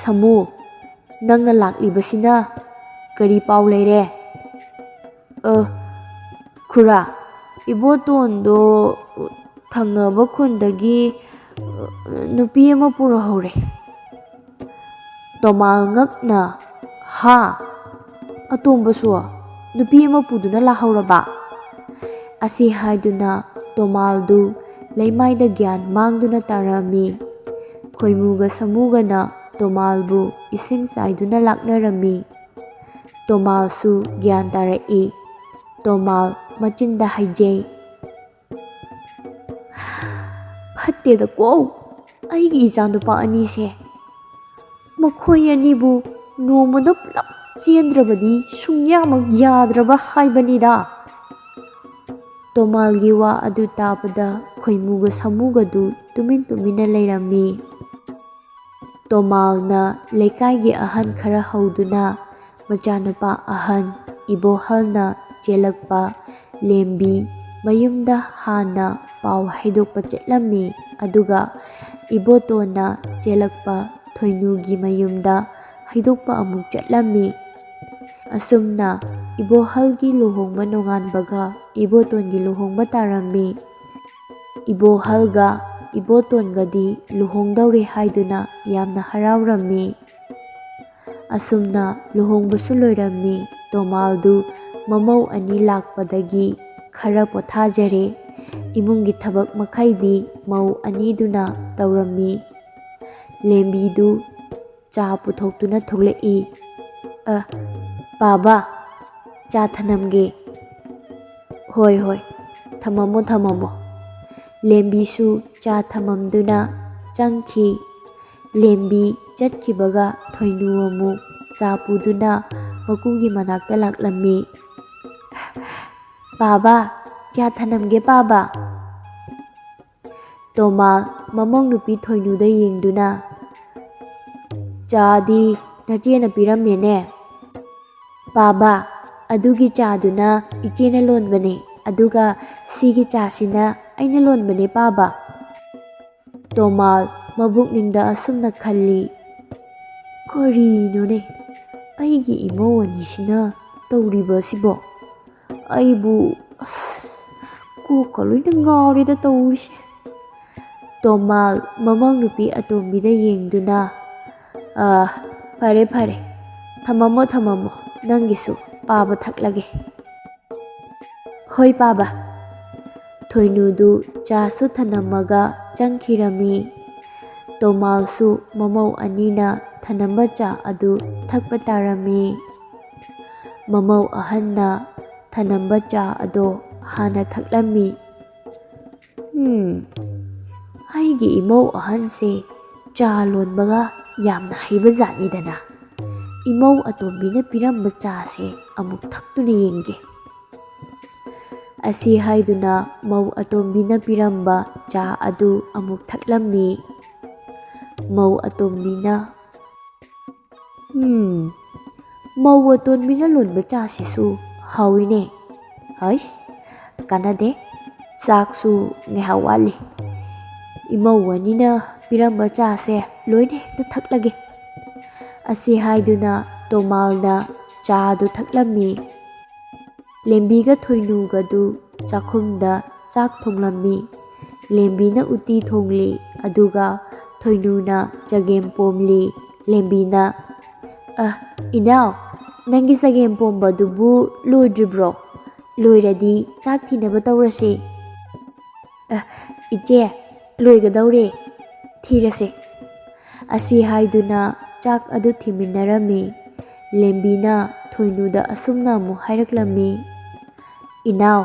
"ꯁꯥꯃꯨ, ꯅꯪꯅ ꯂꯥꯛꯂꯤꯕꯁꯤꯅ ꯀꯔꯤ ꯄꯥꯎ ꯂꯩꯔꯦ? ꯈꯨꯔꯥ, ꯏꯕꯣꯇꯣꯟꯗꯣ ꯊꯪꯅꯕ ꯈꯨꯟꯗꯒꯤ ꯅꯨꯄꯤ ꯑꯃ ꯄꯨꯔꯛꯍꯧꯔꯦ꯫ ꯇꯣꯃꯥꯜ ꯉꯛꯅ, ꯍꯥ? ꯑꯇꯣꯝꯕꯁꯨ ꯅꯨꯄꯤ ꯑꯃ ꯄꯨꯗꯨꯅ ꯂꯥꯛꯍꯧꯔꯕ? ꯑꯁꯤ ꯍꯥꯏꯗꯨꯅ ꯇꯣꯃꯥꯜꯗꯨ ꯂꯩꯃꯥꯏꯗ ꯒ꯭ꯌꯥꯟ ꯃꯥꯡꯗꯨꯅ ꯇꯥꯔꯝꯃꯤ꯫ ꯈꯣꯏꯃꯨꯒ ꯁꯥꯃꯨꯒꯅ ꯇꯣꯃꯥꯜꯕꯨ ꯏꯁꯤꯡ ꯆꯥꯏꯗꯨꯅ ꯂꯥꯛꯅꯔꯝꯃꯤ꯫ ꯇꯣꯃꯥꯜꯁꯨ ꯒ꯭ꯌꯥꯟ ꯇꯥꯔꯛꯏ꯫ ꯇꯣꯃꯥꯜ ꯃꯆꯤꯟꯗ ꯍꯥꯏꯖꯩ, ꯐꯠꯇꯦꯗꯀꯣ ꯑꯩꯒꯤ ꯏꯆꯥꯅꯨꯄꯥ ꯑꯅꯤꯁꯦ꯫ ꯃꯈꯣꯏ ꯑꯅꯤꯕꯨ ꯅꯣꯡꯃꯗ ꯄꯨꯂꯞ ꯆꯦꯟꯗ꯭ꯔꯕꯗꯤ ꯁꯨꯡꯌꯥꯃꯛ ꯌꯥꯗ꯭ꯔꯕ ꯍꯥꯏꯕꯅꯤꯗ꯫ ꯇꯣꯃꯥꯜꯒꯤ ꯋꯥ ꯑꯗꯨ ꯇꯥꯕꯗ ꯈꯣꯏꯃꯨꯒ ꯁꯥꯃꯨꯒꯗꯨ ꯇꯨꯃꯤꯟ ꯇꯨꯃꯤꯟꯅ ꯂꯩꯔꯝꯃꯤ꯫ ꯇꯣꯃꯥꯜꯅ ꯂꯩꯀꯥꯏꯒꯤ ꯑꯍꯟ ꯈꯔ ꯍꯧꯗꯨꯅ ꯃꯆꯥꯅꯨꯄꯥ ꯑꯍꯟ ꯏꯕꯣꯍꯜꯅ ꯆꯦꯜꯂꯛꯄ ꯂꯦꯝꯕꯤ ꯃꯌꯨꯝꯗ ꯍꯥꯟꯅ ꯄꯥꯎ ꯍꯩꯗꯣꯛꯄ ꯆꯠꯂꯝꯃꯤ, ꯑꯗꯨꯒ ꯏꯕꯣꯇꯣꯟꯅ ꯆꯦꯜꯂꯛꯄ ꯊꯣꯏꯅꯨꯒꯤ ꯃꯌꯨꯝꯗ ꯍꯩꯗꯣꯛꯄ ꯑꯃꯨꯛ ꯆꯠꯂꯝꯃꯤ꯫ ꯑꯁꯨꯝꯅ ꯏꯕꯣꯍꯜꯒꯤ ꯂꯨꯍꯣꯡꯕ ꯅꯣꯡꯉꯥꯟꯕꯒ ꯏꯕꯣꯇꯣꯟꯒꯤ ꯂꯨꯍꯣꯡꯕ ꯇꯥꯔꯝꯃꯤ꯫ ꯏꯕꯣꯍꯜꯒ ꯏꯕꯣꯇꯣꯟꯒꯗꯤ ꯂꯨꯍꯣꯡꯗꯧꯔꯦ ꯍꯥꯏꯗꯨꯅ ꯌꯥꯝꯅ ꯍꯔꯥꯎꯔꯝꯃꯤ꯫ ꯑꯁꯨꯝꯅ ꯂꯨꯍꯣꯡꯕꯁꯨ ꯂꯣꯏꯔꯝꯃꯤ꯫ ꯇꯣꯃꯥꯜꯗꯨ ꯃꯃꯧ ꯑꯅꯤ ꯂꯥꯛꯄꯗꯒꯤ ꯈꯔ ꯄꯣꯊꯥꯖꯔꯦ꯫ ꯏꯃꯨꯡꯒꯤ ꯊꯕꯛ ꯃꯈꯩꯗꯤ ꯃꯧ ꯑꯅꯤꯗꯨꯅ ꯇꯧꯔꯝꯃꯤ꯫ ꯂꯦꯝꯕꯤꯗꯨ ꯆꯥ ꯄꯨꯊꯣꯛꯇꯨꯅ ꯊꯣꯛꯂꯛꯏ꯫ ꯄꯥꯕ, ꯆꯥ ꯊꯅꯝꯒꯦ꯫ ꯍꯣꯏ ꯍꯣꯏ, ꯊꯃꯝꯃꯣ ꯊꯃꯝꯃꯣ꯫ ꯂꯦꯝꯕꯤꯁꯨ ꯆꯥ ꯊꯃꯝꯗꯨꯅ ꯆꯪꯈꯤ꯫ ꯂꯦꯝꯕꯤ ꯆꯠꯈꯤꯕꯒ ꯊꯣꯏꯅꯨ ꯑꯃꯨꯛ ꯆꯥ ꯄꯨꯗꯨꯅ ꯃꯀꯨꯒꯤ ꯃꯅꯥꯛꯇ ꯂꯥꯛꯂꯝꯃꯤ꯫ ꯄꯥꯕ, ꯆꯥ ꯊꯅꯝꯒꯦ ꯄꯥꯕ꯫ ꯇꯣꯃꯥꯜ ꯃꯃꯧ ꯅꯨꯄꯤ ꯊꯣꯏꯅꯨꯗ ꯌꯦꯡꯗꯨꯅ, ꯆꯥꯗꯤ ꯅꯆꯦꯅ ꯄꯤꯔꯝꯃꯦꯅꯦ꯫ ꯄꯥꯕ, ꯑꯗꯨꯒꯤ ꯆꯥꯗꯨꯅ ꯏꯆꯦꯅ ꯂꯣꯟꯕꯅꯦ, ꯑꯗꯨꯒ ꯁꯤꯒꯤ ꯆꯥꯁꯤꯅ ꯑꯩꯅ ꯂꯣꯟꯕꯅꯦ ꯄꯥꯕ꯫ ꯇꯣꯃꯥꯜ ꯃꯕꯨꯛꯅꯤꯡꯗ ꯑꯁꯨꯝꯅ ꯈꯜꯂꯤ, ꯀꯔꯤꯅꯣꯅꯦ ꯑꯩꯒꯤ ꯏꯃꯧ ꯑꯅꯤꯁꯤꯅ ꯇꯧꯔꯤꯕꯁꯤꯕꯣ? ꯑꯩꯕꯨ ꯀꯣꯛꯀ ꯂꯣꯏꯅ ꯉꯥꯎꯔꯦꯗ ꯇꯧꯔꯤꯁꯦ꯫ ꯇꯣꯃꯥꯜ ꯃꯃꯧ ꯅꯨꯄꯤ ꯑꯇꯣꯝꯕꯤꯗ ꯌꯦꯡꯗꯨꯅ, ꯐꯔꯦ ꯐꯔꯦ, ꯊꯃꯝꯃꯣ ꯊꯃꯝꯃꯣ, ꯅꯪꯒꯤꯁꯨ ꯄꯥꯕ ꯊꯛꯂꯒꯦ꯫ ꯍꯣꯏ ꯄꯥꯕ꯫ ꯊꯣꯏꯅꯨꯗꯨ ꯆꯥꯁꯨ ꯊꯅꯝꯃꯒ ꯆꯪꯈꯤꯔꯝꯃꯤ꯫ ꯇꯣꯃꯥꯜꯁꯨ ꯃꯃꯧ ꯑꯅꯤꯅ ꯊꯅꯝꯕ ꯆꯥ ꯑꯗꯨ ꯊꯛꯄ ꯇꯥꯔꯝꯃꯤ꯫ ꯃꯃꯧ ꯑꯍꯟꯅ ꯊꯅꯝꯕ ꯆꯥ ꯑꯗꯣ ꯍꯥꯟꯅ ꯊꯛꯂꯝꯃꯤ꯫ ꯑꯩꯒꯤ ꯏꯃꯧ ꯑꯍꯟꯁꯦ ꯆꯥ ꯂꯣꯟꯕꯒ ꯌꯥꯝꯅ ꯍꯩꯕꯖꯥꯠꯅꯤꯗꯅ꯫ ꯏꯃꯧ ꯑꯇꯣꯝꯕꯤꯅ ꯄꯤꯔꯝꯕ ꯆꯥꯁꯦ ꯑꯃꯨꯛ ꯊꯛꯇꯨꯅ ꯌꯦꯡꯒꯦ꯫ ꯑꯁꯤ ꯍꯥꯏꯗꯨꯅ ꯃꯧ ꯑꯇꯣꯝꯕꯤꯅ ꯄꯤꯔꯝꯕ ꯆꯥ ꯑꯗꯨ ꯑꯃꯨꯛ ꯊꯛꯂꯝꯃꯤ꯫ ꯃꯧ ꯑꯇꯣꯝꯕꯤꯅ, ꯃꯧ ꯑꯇꯣꯝꯕꯤꯅ ꯂꯣꯟꯕ ꯆꯥꯁꯤꯁꯨ ꯍꯥꯎꯏꯅꯦ꯫ ꯍꯩꯁ, ꯀꯥꯟꯅꯗꯦ, ꯆꯥꯛꯁꯨ ꯉꯥꯏꯍꯥꯛ ꯋꯥꯠꯂꯤ꯫ ꯏꯃꯧ ꯑꯅꯤꯅ ꯄꯤꯔꯝꯕ ꯆꯥꯁꯦ ꯂꯣꯏꯅ ꯍꯦꯛꯇ ꯊꯛꯂꯒꯦ꯫ ꯑꯁꯤ ꯍꯥꯏꯗꯨꯅ ꯇꯣꯃꯥꯜꯅ ꯆꯥꯗꯨ ꯊꯛꯂꯝꯃꯤ꯫ ꯂꯦꯝꯕꯤꯒ ꯊꯣꯏꯅꯨꯒꯗꯨ ꯆꯥꯛꯈꯨꯝꯗ ꯆꯥꯛ ꯊꯣꯡꯂꯝꯃꯤ꯫ ꯂꯦꯝꯕꯤꯅ ꯎꯇꯤ ꯊꯣꯡꯂꯤ, ꯑꯗꯨꯒ ꯊꯣꯏꯅꯨꯅ ꯆꯒꯦꯝ ꯄꯣꯝꯂꯤ꯫ ꯂꯦꯝꯕꯤꯅ, ꯏꯅꯥꯎ, ꯅꯪꯒꯤ ꯆꯒꯦꯝ ꯄꯣꯝꯕꯗꯨꯕꯨ ꯂꯣꯏꯗ꯭ꯔꯤꯕ꯭ꯔꯣ? ꯂꯣꯏꯔꯗꯤ ꯆꯥꯛ ꯊꯤꯅꯕ ꯇꯧꯔꯁꯦ꯫ ꯏꯆꯦ, ꯂꯣꯏꯒꯗꯧꯔꯦ, ꯊꯤꯔꯁꯦ꯫ ꯑꯁꯤ ꯍꯥꯏꯗꯨꯅ ꯆꯥꯛ ꯑꯗꯨ ꯊꯤꯃꯤꯟꯅꯔꯝꯃꯤ꯫ ꯂꯦꯝꯕꯤꯅ ꯊꯣꯏꯅꯨꯗ ꯑꯁꯨꯝꯅ ꯑꯃꯨꯛ ꯍꯥꯏꯔꯛꯂꯝꯃꯤ, ꯏꯅꯥꯎ,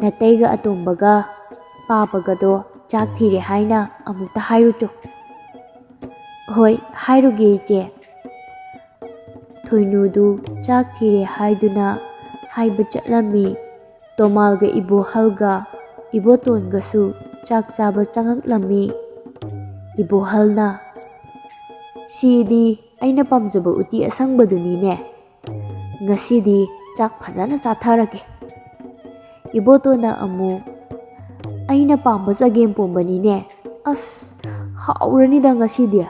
ꯅꯇꯩꯒ ꯑꯇꯣꯝꯕꯒ ꯄꯥꯕꯒꯗꯣ ꯆꯥꯛ ꯊꯤꯔꯦ ꯍꯥꯏꯅ ꯑꯃꯨꯛꯇ ꯍꯥꯏꯔꯨꯆꯣ꯫ ꯍꯣꯏ, ꯍꯥꯏꯔꯨꯒꯦ ꯏꯆꯦ꯫ ꯊꯣꯏꯅꯨꯗꯨ ꯆꯥꯛ ꯊꯤꯔꯦ ꯍꯥꯏꯗꯨꯅ ꯍꯥꯏꯕ ꯆꯠꯂꯝꯃꯤ꯫ ꯇꯣꯃꯥꯜꯒ ꯏꯕꯣꯍꯜꯒ ꯏꯕꯣꯇꯣꯟꯒꯁꯨ ꯆꯥꯛ ꯆꯥꯕ ꯆꯪꯉꯛꯂꯝꯃꯤ꯫ ꯏꯕꯣꯍꯜꯅ, ꯁꯤꯗꯤ ꯑꯩꯅ ꯄꯥꯝꯖꯕ ꯎꯇꯤ ꯑꯁꯪꯕꯗꯨꯅꯤꯅꯦ, ꯉꯁꯤꯗꯤ ꯆꯥꯛ ꯐꯖꯅ ꯆꯥꯊꯔꯒꯦ꯫ ꯏꯕꯣꯇꯣꯟꯅ ꯑꯃꯨꯛ, ꯑꯩꯅ ꯄꯥꯝꯕ ꯆꯒꯦꯝ ꯄꯣꯝꯕꯅꯤꯅꯦ, ꯍꯥꯎꯔꯅꯤꯗ ꯉꯁꯤꯗꯤ꯫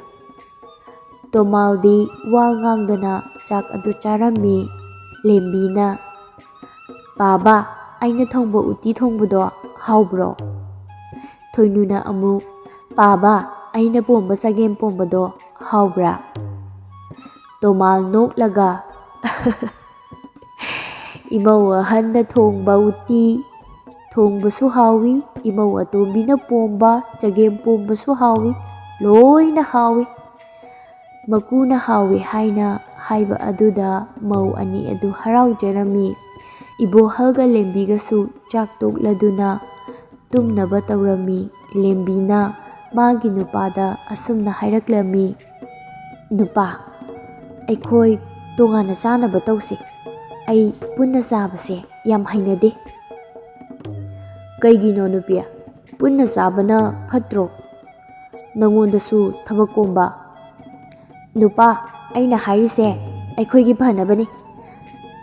ꯇꯣꯃꯥꯜꯗꯤ ꯋꯥ ꯉꯥꯡꯗꯅ ꯆꯥꯛ ꯑꯗꯨ ꯆꯥꯔꯝꯃꯤ꯫ ꯂꯦꯝꯕꯤꯅ, ꯄꯥꯕ ꯑꯩꯅ ꯊꯣꯡꯕ ꯎꯇꯤ ꯊꯣꯡꯕꯗꯣ ꯍꯥꯎꯕ꯭ꯔꯣ? ꯊꯣꯏꯅꯨꯅ ꯑꯃꯨꯛ ꯄꯥꯕ ꯑꯩꯅ ꯄꯣꯝꯕ ꯆꯒꯦꯝ ꯄꯣꯝꯕꯗꯣ ꯍꯥꯎꯕ꯭ꯔꯥ? ꯇꯣꯃꯥꯜ ꯅꯣꯛꯂꯒ ꯏꯃꯧ ꯑꯍꯟꯅ ꯊꯣꯡꯕ ꯎꯇꯤ ꯊꯣꯡꯕꯁꯨ ꯍꯥꯎꯏ, ꯏꯃꯧ ꯑꯇꯣꯝꯕꯤꯅ ꯄꯣꯝꯕ ꯆꯒꯦꯝ ꯄꯣꯝꯕꯁꯨ ꯍꯥꯎꯏ, ꯂꯣꯏꯅ ꯍꯥꯎꯏ꯫ ꯃꯀꯨꯅ ꯍꯥꯎꯏ ꯍꯥꯏꯅ ꯍꯥꯏꯕ ꯑꯗꯨꯗ ꯃꯧ ꯑꯅꯤ ꯑꯗꯨ ꯍꯔꯥꯎꯖꯔꯝꯃꯤ꯫ ꯏꯕꯣꯍꯜꯒ ꯂꯦꯝꯕꯤꯒꯁꯨ ꯆꯥꯛ ꯇꯣꯛꯂꯗꯨꯅ ꯇꯨꯝꯅꯕ ꯇꯧꯔꯝꯃꯤ꯫ ꯂꯦꯝꯕꯤꯅ ꯃꯥꯒꯤ ꯅꯨꯄꯥꯗ ꯑꯁꯨꯝꯅ ꯍꯥꯏꯔꯛꯂꯝꯃꯤ, ꯅꯨꯄꯥ, ꯑꯩꯈꯣꯏ ꯇꯣꯉꯥꯟꯅ ꯆꯥꯅꯕ ꯇꯧꯁꯤ꯫ ꯑꯩ ꯄꯨꯟꯅ ꯆꯥꯕꯁꯦ ꯌꯥꯝ ꯍꯩꯅꯗꯦ꯫ ꯀꯩꯒꯤꯅꯣ ꯅꯨꯄꯤ? ꯄꯨꯟꯅ ꯆꯥꯕꯅ ꯐꯠꯇ꯭ꯔꯣ? ꯅꯪꯉꯣꯟꯗꯁꯨ ꯊꯕꯛ ꯀꯣꯝꯕ꯫ ꯅꯨꯄꯥ, ꯑꯩꯅ ꯍꯥꯏꯔꯤꯁꯦ ꯑꯩꯈꯣꯏꯒꯤ ꯐꯅꯕꯅꯤ꯫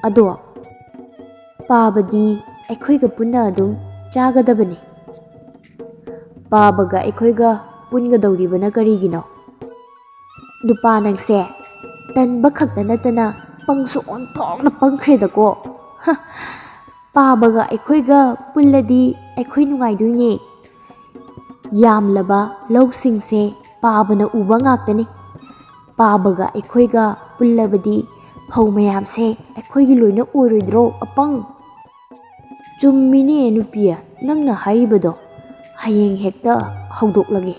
ꯑꯗꯣ ꯄꯥꯕꯗꯤ ꯑꯩꯈꯣꯏꯒ ꯄꯨꯟꯅ ꯑꯗꯨꯝ ꯆꯥꯒꯗꯕꯅꯤ꯫ ꯄꯥꯕꯒ ꯑꯩꯈꯣꯏꯒ ꯄꯨꯟꯒꯗꯧꯔꯤꯕꯅ ꯀꯔꯤꯒꯤꯅꯣ? ꯅꯨꯄꯥ ꯅꯪꯁꯦ ꯇꯟꯕ ꯈꯛꯇ ꯅꯠꯇꯅ ꯄꯪꯁꯨ ꯑꯣꯟꯊꯣꯛꯅ ꯄꯪꯈ꯭ꯔꯦꯗꯀꯣ꯫ ꯄꯥꯕꯒ ꯑꯩꯈꯣꯏꯒ ꯄꯨꯜꯂꯗꯤ ꯑꯩꯈꯣꯏ ꯅꯨꯡꯉꯥꯏꯗꯣꯏꯅꯦ꯫ ꯌꯥꯝꯂꯕ ꯂꯧꯁꯤꯡꯁꯦ ꯄꯥꯕꯅ ꯎꯕ ꯉꯥꯛꯇꯅꯤ꯫ ꯄꯥꯕꯒ ꯑꯩꯈꯣꯏꯒ ꯄꯨꯜꯂꯕꯗꯤ ꯐꯧ ꯃꯌꯥꯝꯁꯦ ꯑꯩꯈꯣꯏꯒꯤ ꯂꯣꯏꯅ ꯑꯣꯏꯔꯣꯏꯗ꯭ꯔꯣ ꯑꯄꯪ? ꯆꯨꯝꯃꯤꯅꯦ ꯅꯨꯄꯤ, ꯅꯪꯅ ꯍꯥꯏꯔꯤꯕꯗꯣ ꯍꯌꯦꯡ ꯍꯦꯛꯇ ꯍꯧꯗꯣꯛꯂꯒꯦ꯫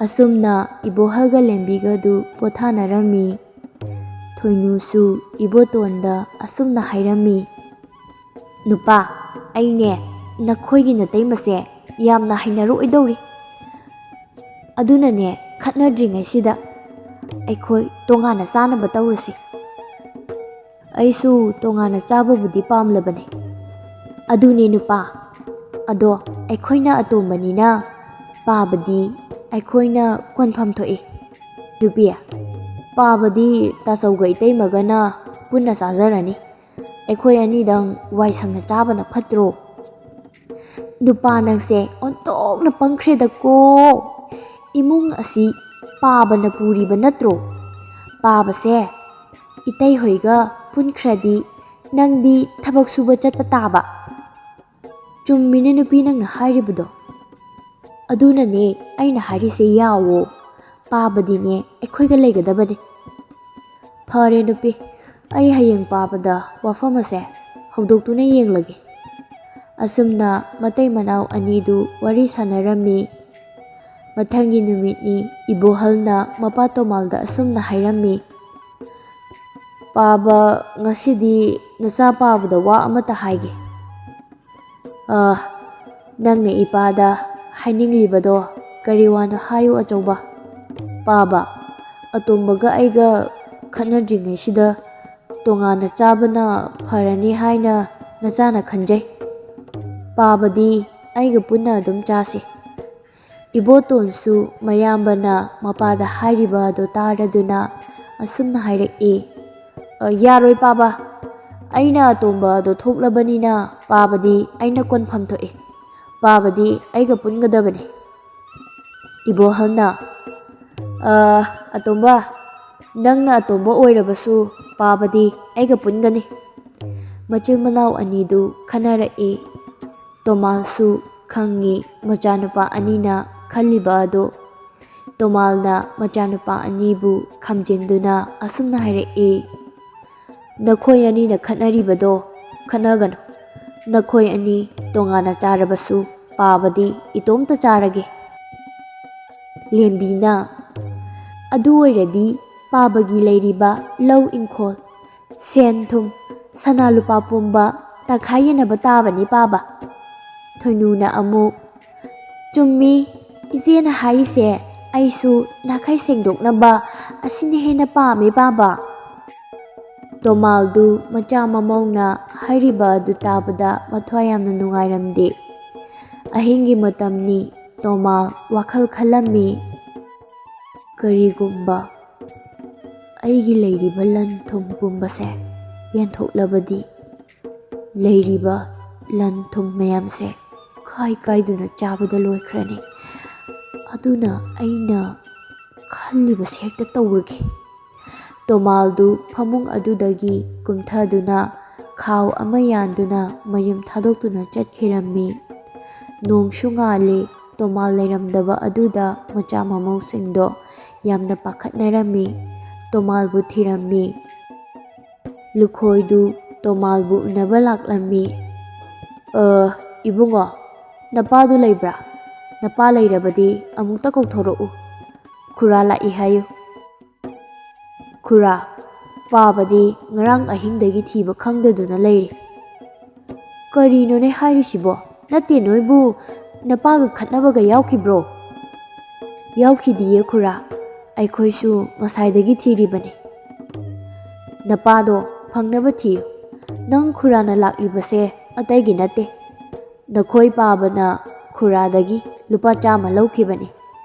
ꯑꯁꯨꯝꯅ ꯏꯕꯣꯍꯜꯒ ꯂꯦꯝꯕꯤꯒꯗꯨ ꯄꯣꯊꯥꯅꯔꯝꯃꯤ꯫ ꯊꯣꯏꯅꯨꯁꯨ ꯏꯕꯣꯇꯣꯟꯗ ꯑꯁꯨꯝꯅ ꯍꯥꯏꯔꯝꯃꯤ, ꯅꯨꯄꯥ, ꯑꯩꯅꯦ ꯅꯈꯣꯏꯒꯤ ꯅꯇꯩꯃꯁꯦ ꯌꯥꯝꯅ ꯍꯩꯅꯔꯣꯏꯗꯧꯔꯤ꯫ ꯑꯗꯨꯅꯅꯦ ꯈꯠꯅꯗ꯭ꯔꯤꯉꯩꯁꯤꯗ ꯑꯩꯈꯣই ꯇꯣꯉꯥꯟꯅ ꯆꯥꯅꯕ ꯇꯧꯔꯁꯤ꯫ ꯑꯩꯁꯨ ꯇꯣꯉꯥꯟꯅ ꯆꯥꯕꯕꯨꯗꯤ ꯄꯥꯝꯂꯕꯅꯦ꯫ ꯑꯗꯨꯅꯦ ꯅꯨꯄꯥ, ꯑꯗꯣ ꯑꯩꯈꯣꯏꯅ ꯑꯇꯣꯝꯕꯅꯤꯅ ꯄꯥꯕꯗꯤ ꯑꯩꯈꯣꯏꯅ ꯀꯣꯟꯐꯝ ꯊꯣꯛꯏ꯫ ꯅꯨꯄꯤ, ꯄꯥꯕꯗꯤ ꯇꯥꯆꯧꯒ ꯏꯇꯩꯃꯒꯅ ꯄꯨꯟꯅ ꯆꯥꯖꯔꯅꯤ꯫ ꯑꯩꯈꯣꯏ ꯑꯅꯤꯗꯪ ꯋꯥꯏ ꯁꯪꯅ ꯆꯥꯕꯅ ꯐꯠꯇ꯭ꯔꯣ? ꯅꯨꯄꯥ ꯅꯪꯁꯦ ꯑꯣꯟꯊꯣꯛꯅ ꯄꯪꯈ꯭ꯔꯦꯗꯀꯣ꯫ ꯏꯃꯨꯡ ꯑꯁꯤ ꯄꯥꯕꯅ ꯄꯨꯔꯤꯕ ꯅꯠꯇ꯭ꯔꯣ? ꯄꯥꯕꯁꯦ ꯏꯇꯩꯍꯣꯏꯒ ꯄꯨꯟꯈ꯭ꯔꯗꯤ ꯅꯪꯗꯤ ꯊꯕꯛ ꯁꯨꯕ ꯆꯠꯄ ꯇꯥꯕ꯫ ꯆꯨꯝꯃꯤꯅꯦ ꯅꯨꯄꯤ ꯅꯪꯅ ꯍꯥꯏꯔꯤꯕꯗꯣ꯫ ꯑꯗꯨꯅꯅꯦ ꯑꯩꯅ ꯍꯥꯏꯔꯤꯁꯦ ꯌꯥꯋꯣ, ꯄꯥꯕꯗꯤꯅꯦ ꯑꯩꯈꯣꯏꯒ ꯂꯩꯒꯗꯕꯅꯤ꯫ ꯐꯔꯦ ꯅꯨꯄꯤ, ꯑꯩ ꯍꯌꯦꯡ ꯄꯥꯕꯗ ꯋꯥꯐꯝ ꯑꯁꯦ ꯍꯧꯗꯣꯛꯇꯨꯅ ꯌꯦꯡꯂꯒꯦ꯫ ꯑꯁꯨꯝꯅ ꯃꯇꯩ ꯃꯅꯥꯎ ꯑꯅꯤꯗꯨ ꯋꯥꯔꯤ ꯁꯥꯟꯅꯔꯝꯃꯤ꯫ ꯃꯊꯪꯒꯤ ꯅꯨꯃꯤꯠꯅꯤ ꯏꯕꯣꯍꯜꯅ ꯃꯄꯥ ꯇꯣꯃꯥꯜꯗ ꯑꯁꯨꯝꯅ ꯍꯥꯏꯔꯝꯃꯤ, ꯄꯥꯕ, ꯉꯁꯤꯗꯤ ꯅꯆꯥ ꯄꯥꯕꯗ ꯋꯥ ꯑꯃꯇ ꯍꯥꯏꯒꯦ꯫ ꯅꯪꯅ ꯏꯄꯥꯗ ꯍꯥꯏꯅꯤꯡꯂꯤꯕꯗꯣ ꯀꯔꯤ ꯋꯥꯅꯣ ꯍꯥꯏꯌꯨ ꯑꯆꯧꯕ꯫ ꯄꯥꯕ, ꯑꯇꯣꯝꯕꯒ ꯑꯩꯒ ꯈꯠꯅꯗ꯭ꯔꯤꯉꯩꯁꯤꯗ ꯇꯣꯉꯥꯟꯅ ꯆꯥꯕꯅ ꯐꯔꯅꯤ ꯍꯥꯏꯅ ꯅꯆꯥꯅ ꯈꯟꯖꯩ꯫ ꯄꯥꯕꯗꯤ ꯑꯩꯒ ꯄꯨꯟꯅ ꯑꯗꯨꯝ ꯆꯥꯁꯤ꯫ ꯏꯕꯣꯇꯣꯟꯁꯨ ꯃꯌꯥꯝꯕꯅ ꯃꯄꯥꯗ ꯍꯥꯏꯔꯤꯕ ꯑꯗꯨ ꯇꯥꯔꯗꯨꯅ ꯑꯁꯨꯝꯅ ꯍꯥꯏꯔꯛꯏ, ꯌꯥꯔꯣꯏ ꯄꯥꯕ, ꯑꯩꯅ ꯑꯇꯣꯝꯕ ꯑꯗꯣ ꯊꯣꯛꯂꯕꯅꯤꯅ ꯄꯥꯕꯗꯤ ꯑꯩꯅ ꯀꯣꯟꯐꯝ ꯊꯣꯛꯏ꯫ ꯄꯥꯕꯗꯤ ꯑꯩꯒ ꯄꯨꯟꯒꯗꯕꯅꯤ꯫ ꯏꯕꯣꯍꯜꯅ, ꯑꯇꯣꯝꯕ, ꯅꯪꯅ ꯑꯇꯣꯝꯕ ꯑꯣꯏꯔꯕꯁꯨ ꯄꯥꯕꯗꯤ ꯑꯩꯒ ꯄꯨꯟꯒꯅꯤ꯫ ꯃꯆꯤꯜ ꯃꯅꯥꯎ ꯑꯅꯤꯗු ꯈꯟꯅꯔꯛꯏ꯫ ꯇꯣꯃꯥꯜꯁꯨ ꯈꯪꯉꯤ ꯃꯆꯥꯅꯨꯄꯥ ꯑꯅꯤꯅ ꯈꯜꯂꯤꯕ ꯑꯗꯣ꯫ ꯇꯣꯃꯥꯜꯅ ꯃꯆꯥꯅꯨꯄꯥ ꯑꯅꯤꯕꯨ ꯈꯝꯖꯤꯟꯗꯨꯅ ꯑꯁꯨꯝꯅ ꯍꯥꯏꯔꯛꯏ, ꯅꯈꯣꯏ ꯑꯅꯤꯅ ꯈꯠꯅꯔꯤꯕꯗꯣ ꯈꯠꯅꯒꯅꯨ꯫ ꯅꯈꯣꯏ ꯑꯅꯤ ꯇꯣꯉꯥꯟꯅ ꯆꯥꯔꯕꯁꯨ ꯄꯥꯕꯗꯤ ꯏꯇꯣꯝꯇ ꯆꯥꯔꯒꯦ꯫ ꯂꯦꯝꯕꯤꯅ, ꯑꯗꯨ ꯑꯣꯏꯔꯗꯤ ꯄꯥꯕꯒꯤ ꯂꯩꯔꯤꯕ ꯂꯧ ꯏꯪꯈꯣꯜ, ꯁꯦꯟ ꯊꯨꯝ, ꯁꯅꯥ ꯂꯨꯄꯥ ꯄꯨꯝꯕ ꯇꯪꯈꯥꯏ ꯌꯦꯟꯅꯕ ꯇꯥꯕꯅꯤ ꯄꯥꯕ꯫ ꯊꯣꯏꯅꯨꯅ ꯑꯃꯨꯛ, ꯆꯨꯝꯃꯤ, ꯏꯆꯦꯅ ꯍꯥꯏꯔꯤꯁꯦ ꯑꯩꯁꯨ ꯅꯥꯈꯩ ꯁꯦꯡꯗꯣꯛꯅꯕ ꯑꯁꯤꯅ ꯍꯦꯟꯅ ꯄꯥꯝꯃꯦ ꯄꯥꯕ꯫ ꯇꯣꯃꯥꯜꯗꯨ ꯃꯆꯥ ꯃꯃꯧꯅ ꯍꯥꯏꯔꯤꯕ ꯑꯗꯨ ꯇꯥꯕꯗ ꯃꯊ꯭ꯋꯥꯏ ꯌꯥꯝꯅ ꯅꯨꯡꯉꯥꯏꯔꯝꯗꯦ꯫ ꯑꯍꯤꯡꯒꯤ ꯃꯇꯝꯅꯤ꯫ ꯇꯣꯃꯥꯜ ꯋꯥꯈꯜ ꯈꯜꯂꯝꯃꯤ, ꯀꯔꯤꯒꯨꯝꯕ ꯑꯩꯒꯤ ꯂꯩꯔꯤꯕ ꯂꯟ ꯊꯨꯝ ꯄꯨꯝꯕꯁꯦ ꯌꯦꯟꯊꯣꯛꯂꯕꯗꯤ ꯂꯩꯔꯤꯕ ꯂꯟ ꯊꯨꯝ ꯃꯌꯥꯝꯁꯦ ꯀꯥꯏ ꯀꯥꯏꯗꯨꯅ ꯆꯥꯕꯗ ꯂꯣꯏꯈ꯭ꯔꯅꯤ꯫ ꯑꯗꯨꯅ ꯑꯩꯅ ꯈꯜꯂꯤꯕꯁꯦ ꯍꯦꯛꯇ ꯇꯧꯔꯒꯦ꯫ ꯇꯣꯃꯥꯜꯗꯨ ꯐꯃꯨꯡ ꯑꯗꯨꯗꯒꯤ ꯀꯨꯝꯊꯗꯨꯅ ꯈꯥꯎ ꯑꯃ ꯌꯥꯟꯗꯨꯅ ꯃꯌꯨꯝ ꯊꯥꯗꯣꯛꯇꯨꯅ ꯆꯠꯈꯤꯔꯝꯃꯤ꯫ ꯅꯣꯡꯁꯨ ꯉꯥꯜꯂꯤ꯫ ꯇꯣꯃꯥꯜ ꯂꯩꯔꯝꯗꯕ ꯑꯗꯨꯗ ꯃꯆꯥ ꯃꯃꯧꯁꯤꯡꯗꯣ ꯌꯥꯝꯅ ꯄꯥꯈꯠꯅꯔꯝꯃꯤ꯫ ꯇꯣꯃꯥꯜꯕꯨ ꯊꯤꯔꯝꯃꯤ꯫ ꯂꯨꯈꯣꯏꯗꯨ ꯇꯣꯃꯥꯜꯕꯨ ꯎꯅꯕ ꯂꯥꯛꯂꯝꯃꯤ꯫ ꯏꯕꯨꯡꯉꯣ, ꯅꯄꯥꯗꯨ ꯂꯩꯕ꯭ꯔꯥ? ꯅꯄꯥ ꯂꯩꯔꯕꯗꯤ ꯑꯃꯨꯛꯇ ꯀꯧꯊꯣꯔꯛꯎ꯫ ꯈꯨꯔꯥ ꯂꯥꯛꯏ ꯍꯥꯏꯌꯨ꯫ ꯈꯨꯔꯥ, ꯄꯥꯕꯗꯤ ꯉꯔꯥꯡ ꯑꯍꯤꯡꯗꯒꯤ ꯊꯤꯕ ꯈꯪꯗꯗꯨꯅ ꯂꯩꯔꯤ꯫ ꯀꯔꯤꯅꯣꯅꯦ ꯍꯥꯏꯔꯤꯁꯤꯕꯣ? ꯅꯠꯇꯦ, ꯅꯣꯏꯕꯨ ꯅꯄꯥꯒ ꯈꯠꯅꯕꯒ ꯌꯥꯎꯈꯤꯕ꯭ꯔꯣ? ꯌꯥꯎꯈꯤꯗꯤꯌꯦ ꯈꯨꯔꯥ, ꯑꯩꯈꯣꯏꯁꯨ ꯉꯁꯥꯏꯗꯒꯤ ꯊꯤꯔꯤꯕꯅꯤ꯫ ꯅꯄꯥꯗꯣ ꯐꯪꯅꯕ ꯊꯤꯌꯨ꯫ ꯅꯪ ꯈꯨꯔꯥꯅ ꯂꯥꯛꯂꯤꯕꯁꯦ ꯑꯇꯩꯒꯤ ꯅꯠꯇꯦ, ꯅꯈꯣꯏ ꯄꯥꯕꯅ ꯈꯨꯔꯥꯗꯒꯤ ꯂꯨꯄꯥ 100 ꯂꯧꯈꯤꯕꯅꯤ꯫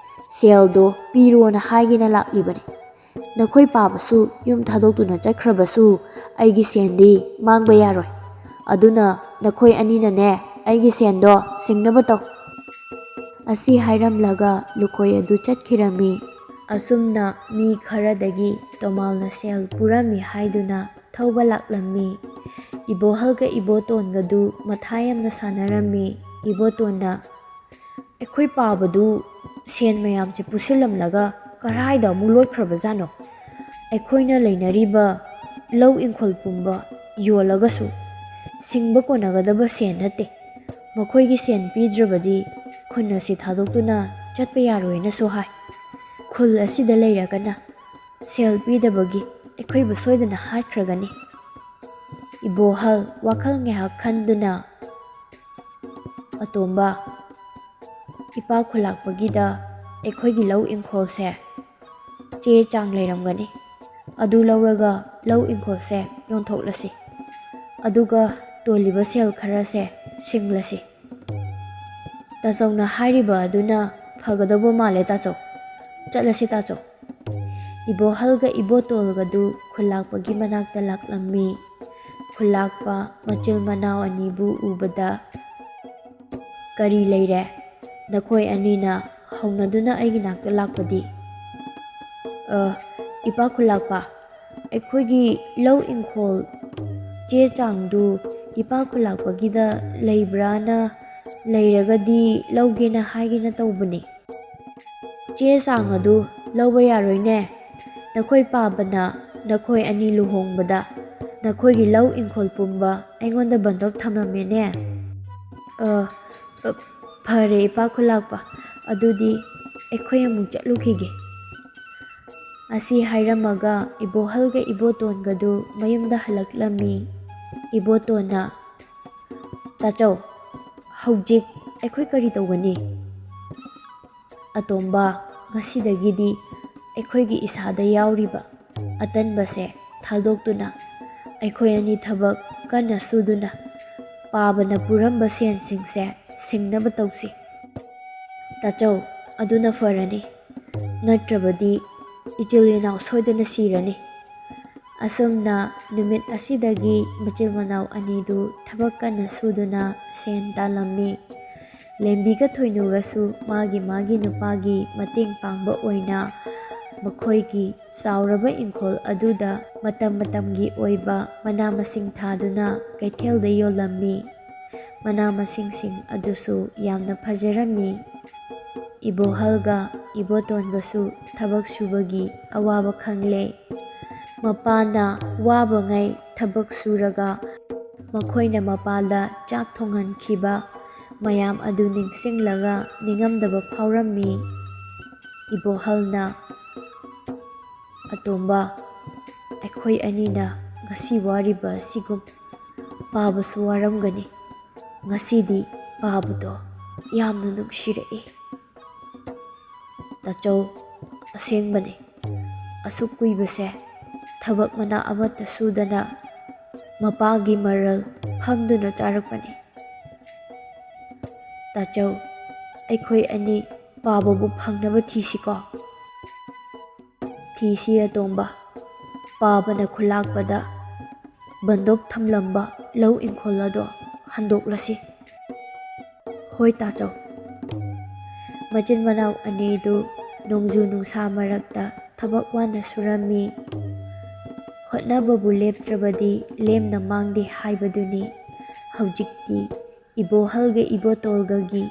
ꯁꯦꯜꯗꯣ ꯄꯤꯔꯣꯅ ꯍꯥꯏꯒꯦꯅ ꯂꯥꯛꯂꯤꯕꯅꯤ꯫ ꯅꯈꯣꯏ ꯄꯥꯕꯁꯨ ꯌꯨꯝ ꯊꯥꯗꯣꯛꯇꯨꯅ ꯆꯠꯈ꯭ꯔꯕꯁꯨ ꯑꯩꯒꯤ ꯁꯦꯟꯗꯤ ꯃꯥꯡꯕ ꯌꯥꯔꯣꯏ꯫ ꯑꯗꯨꯅ ꯅꯈꯣꯏ ꯑꯅꯤꯅꯅꯦ ꯑꯩꯒꯤ ꯁꯦꯟꯗꯣ ꯁꯤꯡꯅꯕ ꯇꯧ꯫ ꯑꯁꯤ ꯍꯥꯏꯔꯝꯂꯒ ꯂꯨꯈꯣꯏ ꯑꯗꯨ ꯆꯠꯈꯤꯔꯝꯃꯤ꯫ ꯑꯁꯨꯝꯅ ꯃꯤ ꯈꯔꯗꯒꯤ ꯇꯣꯃꯥꯜꯅ ꯁꯦꯜ ꯄꯨꯔꯝꯃꯤ ꯍꯥꯏꯗꯨꯅ ꯊꯧꯕ ꯂꯥꯛꯂꯝꯃꯤ꯫ ꯏꯕꯣꯍꯜꯒ ꯏꯕꯣꯇꯣꯟꯒꯗꯨ ꯃꯊꯥ ꯌꯥꯝꯅ ꯁꯥꯟꯅꯔꯝꯃꯤ꯫ ꯏꯕꯣꯇꯣꯟꯅ, ꯑꯩꯈꯣꯏ ꯄꯥꯕꯗꯨ ꯁꯦꯟ ꯃꯌꯥꯝꯁꯦ ꯄꯨꯁꯤꯜꯂꯝꯂꯒ ꯀꯔꯥꯏꯗ ꯑꯃꯨꯛ ꯂꯣꯠꯈ꯭ꯔꯕꯖꯥꯠꯅꯣ? ꯑꯩꯈꯣꯏꯅ ꯂꯩꯅꯔꯤꯕ ꯂꯧ ꯏꯪꯈꯣꯜ ꯄꯨꯝꯕ ꯌꯣꯜꯂꯒꯁꯨ ꯁꯤꯡꯕ ꯀꯣꯟꯅꯒꯗꯕ ꯁꯦꯟ ꯅꯠꯇꯦ꯫ ꯃꯈꯣꯏꯒꯤ ꯁꯦꯟ ꯄꯤꯗ꯭ꯔꯕꯗꯤ ꯈꯨꯟ ꯑꯁꯤ ꯊꯥꯗꯣꯛꯇꯨꯅ ꯆꯠꯄ ꯌꯥꯔꯣꯏꯅꯁꯨ ꯍꯥꯏ꯫ ꯈꯨꯜ ꯑꯁꯤꯗ ꯂꯩꯔꯒꯅ ꯁꯦꯜ ꯄꯤꯗꯕꯒꯤ ꯑꯩꯈꯣꯏꯕꯨ ꯁꯣꯏꯗꯅ ꯍꯥꯠꯈ꯭ꯔꯒꯅꯤ꯫ ꯏꯕꯣꯍꯜ ꯋꯥꯈꯜ ꯉꯥꯏꯍꯥꯛ ꯈꯟꯗꯨꯅ, ꯑꯇꯣꯝꯕ, ꯏꯄꯥ ꯈꯨꯜꯂꯥꯛꯄꯒꯤꯗ ꯑꯩꯈꯣꯏꯒꯤ ꯂꯧ ꯏꯪꯈꯣꯜꯁꯦ ꯆꯦ ꯆꯥꯡ ꯂꯩꯔꯝꯒꯅꯤ꯫ ꯑꯗꯨ ꯂꯧꯔꯒ ꯂꯧ ꯏꯪꯈꯣꯜꯁꯦ ꯌꯣꯟꯊꯣꯛꯂꯁꯤ꯫ ꯑꯗꯨꯒ ꯇꯣꯜꯂꯤꯕ ꯁꯦꯜ ꯈꯔꯁꯦ ꯁꯤꯡꯂꯁꯤ꯫ ꯇꯥꯆꯧꯅ ꯍꯥꯏꯔꯤꯕ ꯑꯗꯨꯅ ꯐꯒꯗꯧꯕ ꯃꯥꯜꯂꯦ ꯇꯥꯆꯧ꯫ ꯆꯠꯂꯁꯤ ꯇꯥꯆꯧ꯫ ꯏꯕꯣꯍꯜꯒ ꯏꯕꯣꯇꯣꯜꯒꯗꯨ ꯈꯨꯜꯂꯥꯛꯄꯒꯤ ꯃꯅꯥꯛꯇ ꯂꯥꯛꯂꯝꯃꯤ꯫ ꯈꯨꯜꯂꯥꯛꯄ ꯃꯆꯤꯜ ꯃꯅꯥꯎ ꯑꯅꯤꯕꯨ ꯎꯕꯗ, ꯀꯔꯤ ꯂꯩꯔꯦ? ꯅꯈꯣꯏ ꯑꯅꯤꯅ ꯍꯧꯅꯗꯨꯅ ꯑꯩꯒꯤ ꯅꯥꯛꯇ ꯂꯥꯛꯄꯗꯤ? ꯏꯄꯥ ꯈꯨꯜꯂꯥꯛꯄ, ꯑꯩꯈꯣꯏꯒꯤ ꯂꯧ ꯏꯪꯈꯣꯜ ꯆꯦ ꯆꯥꯡꯗꯨ ꯏꯄꯥ ꯈꯨꯜꯂꯥꯛꯄꯒꯤꯗ ꯂꯩꯕ꯭ꯔꯥꯅ, ꯂꯩꯔꯒꯗꯤ ꯂꯧꯒꯦꯅ ꯍꯥꯏꯒꯦꯅ ꯇꯧꯕꯅꯤ꯫ ꯆꯦ ꯆꯥꯡ ꯑꯗꯨ ꯂꯧꯕ ꯌꯥꯔꯣꯏꯅꯦ꯫ ꯅꯈꯣꯏ ꯄꯥꯕꯅ ꯅꯈꯣꯏ ꯑꯅꯤ ꯂꯨꯍꯣꯡꯕꯗ ꯅꯈꯣꯏꯒꯤ ꯂꯧ ꯏꯪꯈꯣꯜ ꯄꯨꯝꯕ ꯑꯩꯉꯣꯟꯗ ꯕꯟꯗꯣꯞ ꯊꯝꯃꯝꯃꯦꯅꯦ꯫ ꯐꯔꯦ ꯏꯄꯥ ꯈꯨꯜꯂꯥꯛꯄ, ꯑꯗꯨꯗꯤ ꯑꯩꯈꯣꯏ ꯑꯃꯨꯛ ꯆꯠꯂꯨꯈꯤꯒꯦ꯫ ꯑꯁꯤ ꯍꯥꯏꯔꯝꯃꯒ ꯏꯕꯣꯍꯜꯒ ꯏꯕꯣꯇꯣꯟꯒꯗꯨ ꯃꯌꯨꯝꯗ ꯍꯜꯂꯛꯂꯝꯃꯤ꯫ ꯏꯕꯣꯇꯣꯟꯅ, ꯇꯥꯆꯧ, ꯍꯧꯖꯤꯛ ꯑꯩꯈꯣꯏ ꯀꯔꯤ ꯇꯧꯒꯅꯤ? ꯑꯇꯣꯝꯕ, ꯉꯁꯤꯗꯒꯤꯗꯤ ꯑꯩꯈꯣꯏꯒꯤ ꯏꯁꯥꯗ ꯌꯥꯎꯔꯤꯕ ꯑꯇꯟꯕꯁꯦ ꯊꯥꯗꯣꯛꯇꯨꯅ ꯑꯩꯈꯣꯏ ꯑꯅꯤ ꯊꯕꯛ ꯀꯟꯅ ꯁꯨꯗꯨꯅ ꯄꯥꯕꯅ ꯄꯨꯔꯝꯕ ꯁꯦꯟꯁꯤꯡꯁꯦ ꯁꯤꯡꯅꯕ ꯇꯧꯁꯤ꯫ ꯇꯥꯆꯧ, ꯑꯗꯨꯅ ꯐꯔꯅꯤ꯫ ꯅꯠꯇ꯭ꯔꯕꯗꯤ ꯏꯆꯤꯜ ꯏꯅꯥꯎ ꯁꯣꯏꯗꯅ ꯁꯤꯔꯅꯤ꯫ ꯑꯁꯨꯝꯅ ꯅꯨꯃꯤꯠ ꯑꯁꯤꯗꯒꯤ ꯃꯆꯤꯜ ꯃꯅꯥꯎ ꯑꯅꯤꯗꯨ ꯊꯕꯛ ꯀꯟꯅ ꯁꯨꯗꯨꯅ ꯁꯦꯟ ꯇꯥꯜꯂꯝꯃꯤ꯫ ꯂꯦꯝꯕꯤꯒ ꯊꯣꯏꯅꯨꯒꯁꯨ ꯃꯥꯒꯤ ꯃꯥꯒꯤ ꯅꯨꯄꯥꯒꯤ ꯃꯇꯦꯡ ꯄꯥꯡꯕ ꯑꯣꯏꯅ ꯃꯈꯣꯏꯒꯤ ꯆꯥꯎꯔꯕ ꯏꯪꯈꯣꯜ ꯑꯗꯨꯗ ꯃꯇꯝ ꯃꯇꯝꯒꯤ ꯑꯣꯏꯕ ꯃꯅꯥ ꯃꯁꯤꯡ ꯊꯥꯗꯨꯅ ꯀꯩꯊꯦꯜꯗ ꯌꯣꯜꯂꯝꯃꯤ꯫ ꯃꯅꯥ ꯃꯁꯤꯡꯁꯤꯡ ꯑꯗꯨꯁꯨ ꯌꯥꯝꯅ ꯐꯖꯔꯝꯃꯤ꯫ ꯏꯕꯣꯍꯜꯒ ꯏꯕꯣꯇꯣꯟꯒꯁꯨ ꯊꯕꯛ ꯁꯨꯕꯒꯤ ꯑꯋꯥꯕ ꯈꯪꯂꯦ꯫ ꯃꯄꯥꯅ ꯋꯥꯕꯉꯩ ꯊꯕꯛ ꯁꯨꯔꯒ ꯃꯈꯣꯏꯅ ꯃꯄꯥꯗ ꯆꯥꯛ ꯊꯣꯡꯍꯟꯈꯤꯕ ꯃꯌꯥꯝ ꯑꯗꯨ ꯅꯤꯡꯁꯤꯡꯂꯒ ꯅꯤꯡꯉꯝꯗꯕ ꯐꯥꯎꯔꯝꯃꯤ꯫ ꯏꯕꯣꯍꯜꯅ, ꯑꯇꯣꯝꯕ, ꯑꯩꯈꯣꯏ ꯑꯅꯤꯅ ꯉꯁꯤ ꯋꯥꯔꯤꯕ ꯑꯁꯤꯒꯨꯝ ꯄꯥꯕꯁꯨ ꯋꯥꯔꯝꯒꯅꯤ꯫ ꯉꯁꯤꯗꯤ ꯄꯥꯕꯗꯣ ꯌꯥꯝꯅ ꯅꯨꯡꯁꯤꯔꯛꯏ꯫ ꯇꯥꯆꯧ, ꯑꯁꯦꯡꯕꯅꯤ, ꯑꯁꯨꯛ ꯀꯨꯏꯕꯁꯦ ꯊꯕꯛ ꯃꯅꯥ ꯑꯃꯠꯇ ꯁꯨꯗꯅ ꯃꯄꯥꯒꯤ ꯃꯔꯜ ꯐꯝꯗꯨꯅ ꯆꯥꯔꯛꯄꯅꯤ꯫ ꯇꯥꯆꯧ, ꯑꯩꯈꯣꯏ ꯑꯅꯤ ꯄꯥꯕꯕꯨ ꯐꯪꯅꯕ ꯊꯤꯁꯤꯀꯣ꯫ ꯊꯤꯁꯤ ꯑꯇꯣꯝꯕ꯫ ꯄꯥꯕꯅ ꯈꯨꯜꯂꯥꯛꯄꯗ ꯕꯟꯗꯣꯞ ꯊꯝꯂꯝꯕ ꯂꯧ ꯏꯪꯈꯣꯜ ꯑꯗꯣ ꯍꯟꯗꯣꯛꯂꯁꯤ꯫ ꯍꯣꯏ ꯇꯥꯆꯧ꯫ ꯃꯆꯤꯟ ꯃꯅꯥꯎ ꯑꯅꯤꯗꯨ ꯅꯣꯡꯖꯨ ꯅꯨꯡꯁꯥ ꯃꯔꯛꯇ ꯊꯕꯛ ꯋꯥꯅ ꯁꯨꯔꯝꯃꯤ꯫ ꯍꯣꯠꯅꯕꯕꯨ ꯂꯦꯞꯇ꯭ꯔꯕꯗꯤ ꯂꯦꯝꯅ ꯃꯥꯡꯗꯦ ꯍꯥꯏꯕꯗꯨꯅꯤ꯫ ꯍꯧꯖꯤꯛꯇꯤ ꯏꯕꯣꯍꯜꯒ ꯏꯕꯣꯇꯣꯜꯒꯒꯤ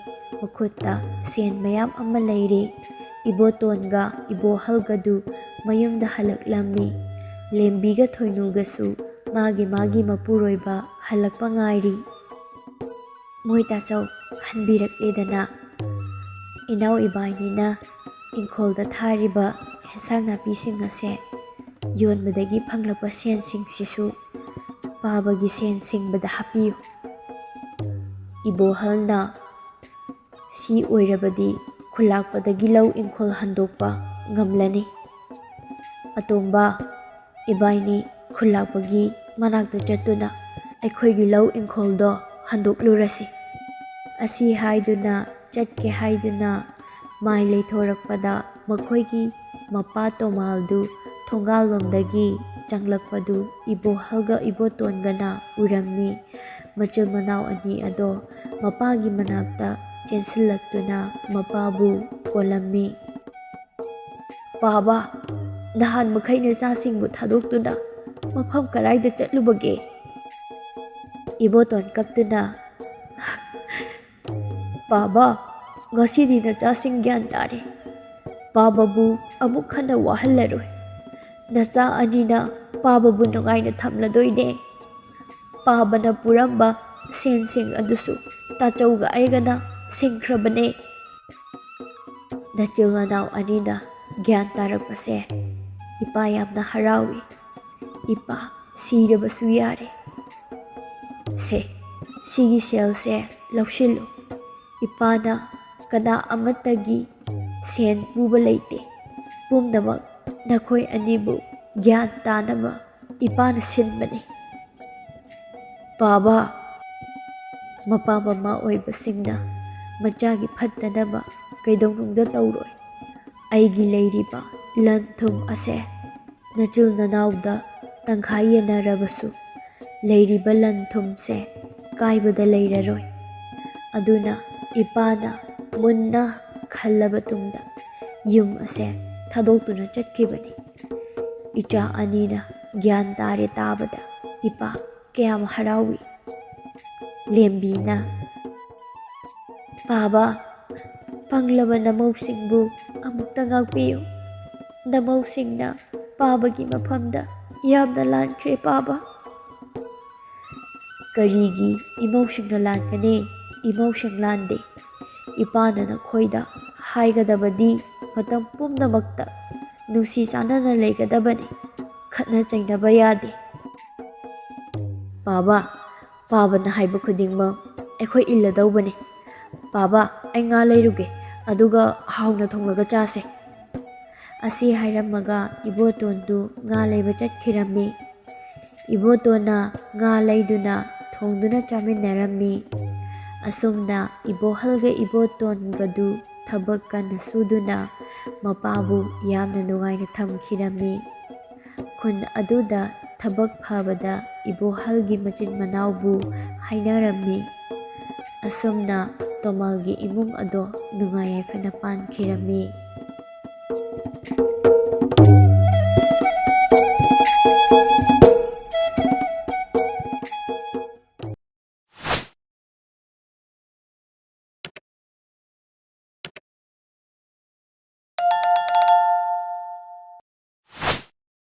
ꯃꯈꯨꯠꯇ ꯁꯦꯟ ꯃꯌꯥꯝ ꯑꯃ ꯂꯩꯔꯦ꯫ ꯏꯕꯣꯇꯣꯟꯒ ꯏꯕꯣꯍꯜꯒꯗꯨ ꯃꯌꯨꯝꯗ ꯍꯜꯂꯛꯂꯝꯃꯤ꯫ ꯂꯦꯝꯕꯤꯒ ꯊꯣꯏꯅꯨꯒꯁꯨ ꯃꯥꯒꯤ ꯃꯄꯨꯔꯣꯏꯕ ꯍꯜꯂꯛꯄ ꯉꯥꯏꯔꯤ꯫ ꯃꯣꯏ ꯇꯥꯆꯧ ꯍꯟꯕꯤꯔꯛꯂꯦꯗꯅ꯫ ꯏꯅꯥꯎ ꯏꯕꯥꯏꯅꯤꯅ ꯏꯪꯈꯣꯜꯗ ꯊꯥꯔꯤꯕ ꯑꯦꯟꯁꯥꯡ ꯅꯥꯄꯤꯁꯤꯡ ꯑꯁꯦ ꯌꯣꯟꯕꯗꯒꯤ ꯐꯪꯂꯛꯄ ꯁꯦꯟꯁꯤꯡꯁꯤꯁꯨ ꯄꯥꯕꯒꯤ ꯁꯦꯟ ꯁꯤꯡꯕꯗ ꯍꯥꯞꯄꯤꯌꯨ꯫ ꯏꯕꯣꯍꯜꯅ ꯁꯤ ꯑꯣꯏꯔꯕꯗꯤ ꯈꯨꯜꯂꯥꯛꯄꯗꯒꯤ ꯂꯧ ꯏꯪꯈꯣꯜ ꯍꯟꯗꯣꯛꯄ ꯉꯝꯂꯅꯤ꯫ ꯑꯇꯣꯝꯕ, ꯏꯕꯥꯏꯅꯤ ꯈꯨꯜꯂꯥꯛꯄꯒꯤ ꯃꯅꯥꯛꯇ ꯆꯠꯇꯨꯅ ꯑꯩꯈꯣꯏꯒꯤ ꯂꯧ ꯏꯪꯈꯣꯜꯗꯣ ꯍꯟꯗꯣꯛꯂꯨꯔꯁꯤ꯫ ꯑꯁꯤ ꯍꯥꯏꯗꯨꯅ ꯆꯠꯀꯦ ꯍꯥꯏꯗꯨꯅ ꯃꯥꯏ ꯂꯩꯊꯣꯔꯛꯄꯗ ꯃꯈꯣꯏꯒꯤ ꯃꯄꯥ ꯇꯣꯃꯥꯜꯗꯨ ꯊꯣꯡꯒꯥꯜꯂꯣꯝꯗꯒꯤ ꯆꯪꯂꯛꯄꯗꯨ ꯏꯕꯣꯍꯜꯒ ꯏꯕꯣꯇꯣꯟꯒꯅ ꯎꯔꯝꯃꯤ꯫ ꯃꯆꯤꯜ ꯃꯅꯥꯎ ꯑꯅꯤ ꯑꯗꯣ ꯃꯄꯥꯒꯤ ꯃꯅꯥꯛꯇ ꯆꯦꯟꯁꯤꯜꯂꯛꯇꯨꯅ ꯃꯄꯥꯕꯨ ꯀꯣꯜꯂꯝꯃꯤ꯫ "ꯄꯥꯕ, ꯅꯍꯥꯟ ꯃꯈꯩ ꯅꯆꯥꯁꯤꯡꯕꯨ ꯊꯥꯗꯣꯛꯇꯨꯅ ꯃꯐꯝ ꯀꯔꯥꯏꯗ ꯆꯠꯂꯨꯕꯒꯦ?" ꯏꯕꯣꯇꯣꯟ ꯀꯞꯇꯨꯅ "ꯄꯥꯕ, ꯉꯁꯤꯗꯤ ꯅꯆꯥꯁꯤꯡ ꯒ꯭ꯌꯥꯟ ꯇꯥꯔꯦ꯫ ꯄꯥꯕꯕꯨ ꯑꯃꯨꯛ ꯍꯟꯅ ꯋꯥꯍꯜꯂꯔꯣꯏ꯫ ꯅꯆꯥ ꯑꯅꯤꯅ ꯄꯥꯕꯕꯨ ꯅꯨꯡꯉꯥꯏꯅ ꯊꯝꯂꯗꯣꯏꯅꯦ꯫ ꯄꯥꯕꯅ ꯄꯨꯔꯝꯕ ꯁꯦꯟꯁꯤꯡ ꯑꯗꯨꯁꯨ ꯇꯥꯆꯧꯒ ꯑꯩꯒꯅ ꯁꯤꯡꯈ꯭ꯔꯕꯅꯦ." ꯅꯆꯤꯜ ꯅꯅꯥꯎ ꯑꯅꯤꯅ ꯒ꯭ꯌꯥꯟ ꯇꯥꯔꯛꯄꯁꯦ ꯏꯄꯥ ꯌꯥꯝꯅ ꯍꯔꯥꯎꯏ꯫ ꯏꯄꯥ ꯁꯤꯔꯕꯁꯨ ꯌꯥꯔꯦ꯫ ꯁꯦ, ꯁꯤꯒꯤ ꯁꯦꯜꯁꯦ ꯂꯧꯁꯤꯜꯂꯨ꯫ ꯏꯄꯥꯅ ꯀꯅꯥ ꯑꯃꯠꯇꯒꯤ ꯁꯦꯟ ꯄꯨꯕ ꯂꯩꯇꯦ꯫ ꯄꯨꯝꯅꯃꯛ ꯅꯈꯣꯏ ꯑꯅꯤꯕꯨ ꯒ꯭ꯌꯥꯟ ꯇꯥꯅꯕ ꯏꯄꯥꯅ ꯁꯤꯟꯕꯅꯤ꯫ ꯄꯥꯕ, ꯃꯄꯥ ꯃꯃꯥ ꯑꯣꯏꯕꯁꯤꯡꯅ ꯃꯆꯥꯒꯤ ꯐꯠꯇꯅꯕ ꯀꯩꯗꯧꯅꯨꯡꯗ ꯇꯧꯔꯣꯏ꯫ ꯑꯩꯒꯤ ꯂꯩꯔꯤꯕ ꯂꯟ ꯊꯨꯝ ꯑꯁꯦ ꯅꯆꯤꯜ ꯅꯅꯥꯎꯗ ꯇꯪꯈꯥꯏ ꯌꯦꯟꯅꯔꯕꯁꯨ ꯂꯩꯔꯤꯕ ꯂꯟ ꯊꯨꯝꯁꯦ ꯀꯥꯏꯕꯗ ꯂꯩꯔꯔꯣꯏ꯫ ꯑꯗꯨꯅ ꯏꯄꯥꯅ ꯃꯨꯟꯅ ꯈꯜꯂꯕ ꯇꯨꯡꯗ ꯌꯨꯝ ꯑꯁꯦ ꯊꯥꯗꯣꯛꯇꯨꯅ ꯆꯠꯈꯤꯕꯅꯤ꯫ ꯏꯆꯥ ꯑꯅꯤꯅ ꯒ꯭ꯌꯥꯟ ꯇꯥꯔꯦ ꯇꯥꯕꯗ ꯏꯄꯥ ꯀꯌꯥꯝ ꯍꯔꯥꯎꯏ꯫ ꯂꯦꯝꯕꯤꯅ "ꯄꯥꯕ, ꯄꯪꯂꯕ ꯅꯃꯧꯁꯤꯡꯕꯨ ꯑꯃꯨꯛꯇ ꯉꯥꯛꯄꯤꯌꯨ꯫ ꯅꯃꯧꯁꯤꯡꯅ ꯄꯥꯕꯒꯤ ꯃꯐꯝꯗ ꯌꯥꯝꯅ ꯂꯥꯟꯈ꯭ꯔꯦ ꯄꯥꯕ." "ꯀꯔꯤꯒꯤ ꯏꯃꯧꯁꯤꯡꯅ ꯂꯥꯟꯒꯅꯤ? ꯏꯃꯧꯁꯤꯡ ꯂꯥꯟꯗꯦ꯫ ꯏꯄꯥꯅ ꯅꯈꯣꯏꯗ ꯍꯥꯏꯒꯗꯕꯗꯤ ꯃꯇꯝ ꯄꯨꯝꯅꯃꯛꯇ ꯅꯨꯡꯁꯤ ꯆꯥꯟꯅꯅ ꯂꯩꯒꯗꯕꯅꯤ꯫ ꯈꯠꯅ ꯆꯩꯅꯕ ꯌꯥꯗꯦ꯫ ꯄꯥꯕ, ꯄꯥꯕꯅ ꯍꯥꯏꯕ ꯈꯨꯗꯤꯡꯃꯛ ꯑꯩꯈꯣꯏ ꯏꯜꯂꯗꯧꯕꯅꯤ꯫ ꯄꯥꯕ, ꯑꯩ ꯉꯥ ꯂꯩꯔꯨꯒꯦ, ꯑꯗꯨꯒ ꯍꯥꯎꯅ ꯊꯣꯡꯂꯒ ꯆꯥꯁꯦ." ꯑꯁꯤ ꯍꯥꯏꯔꯝꯃꯒ ꯏꯕꯣꯇꯣꯟꯗꯨ ꯉꯥ ꯂꯩꯕ ꯆꯠꯈꯤꯔꯝꯃꯤ꯫ ꯏꯕꯣꯇꯣꯟꯅ ꯉꯥ ꯂꯩꯗꯨꯅ ꯊꯣꯡꯗꯨꯅ ꯆꯥꯃꯤꯟꯅꯔꯝꯃꯤ꯫ ꯑꯁꯨꯝꯅ ꯏꯕꯣꯍꯜꯒ ꯏꯕꯣꯇꯣꯟꯒꯗꯨ ꯊꯕꯛ ꯀꯟꯅ ꯁꯨꯗꯨꯅ ꯃꯄꯥꯕꯨ ꯌꯥꯝꯅ ꯅꯨꯡꯉꯥꯏꯅ ꯊꯝꯈꯤꯔꯝꯃꯤ꯫ ꯈꯨꯟ ꯑꯗꯨꯗ ꯊꯕꯛ ꯐꯕꯗ ꯏꯕꯣꯍꯜꯒꯤ ꯃꯆꯤꯟ ꯃꯅꯥꯎꯕꯨ ꯍꯥꯏꯅꯔꯝꯃꯤ꯫ ꯑꯁꯨꯝꯅ ꯇꯣꯃꯥꯜꯒꯤ ꯏꯃꯨꯡ ꯑꯗꯣ ꯅꯨꯡꯉꯥꯏ ꯌꯥꯏꯐꯅ ꯄꯥꯟꯈꯤꯔꯝꯃꯤ꯫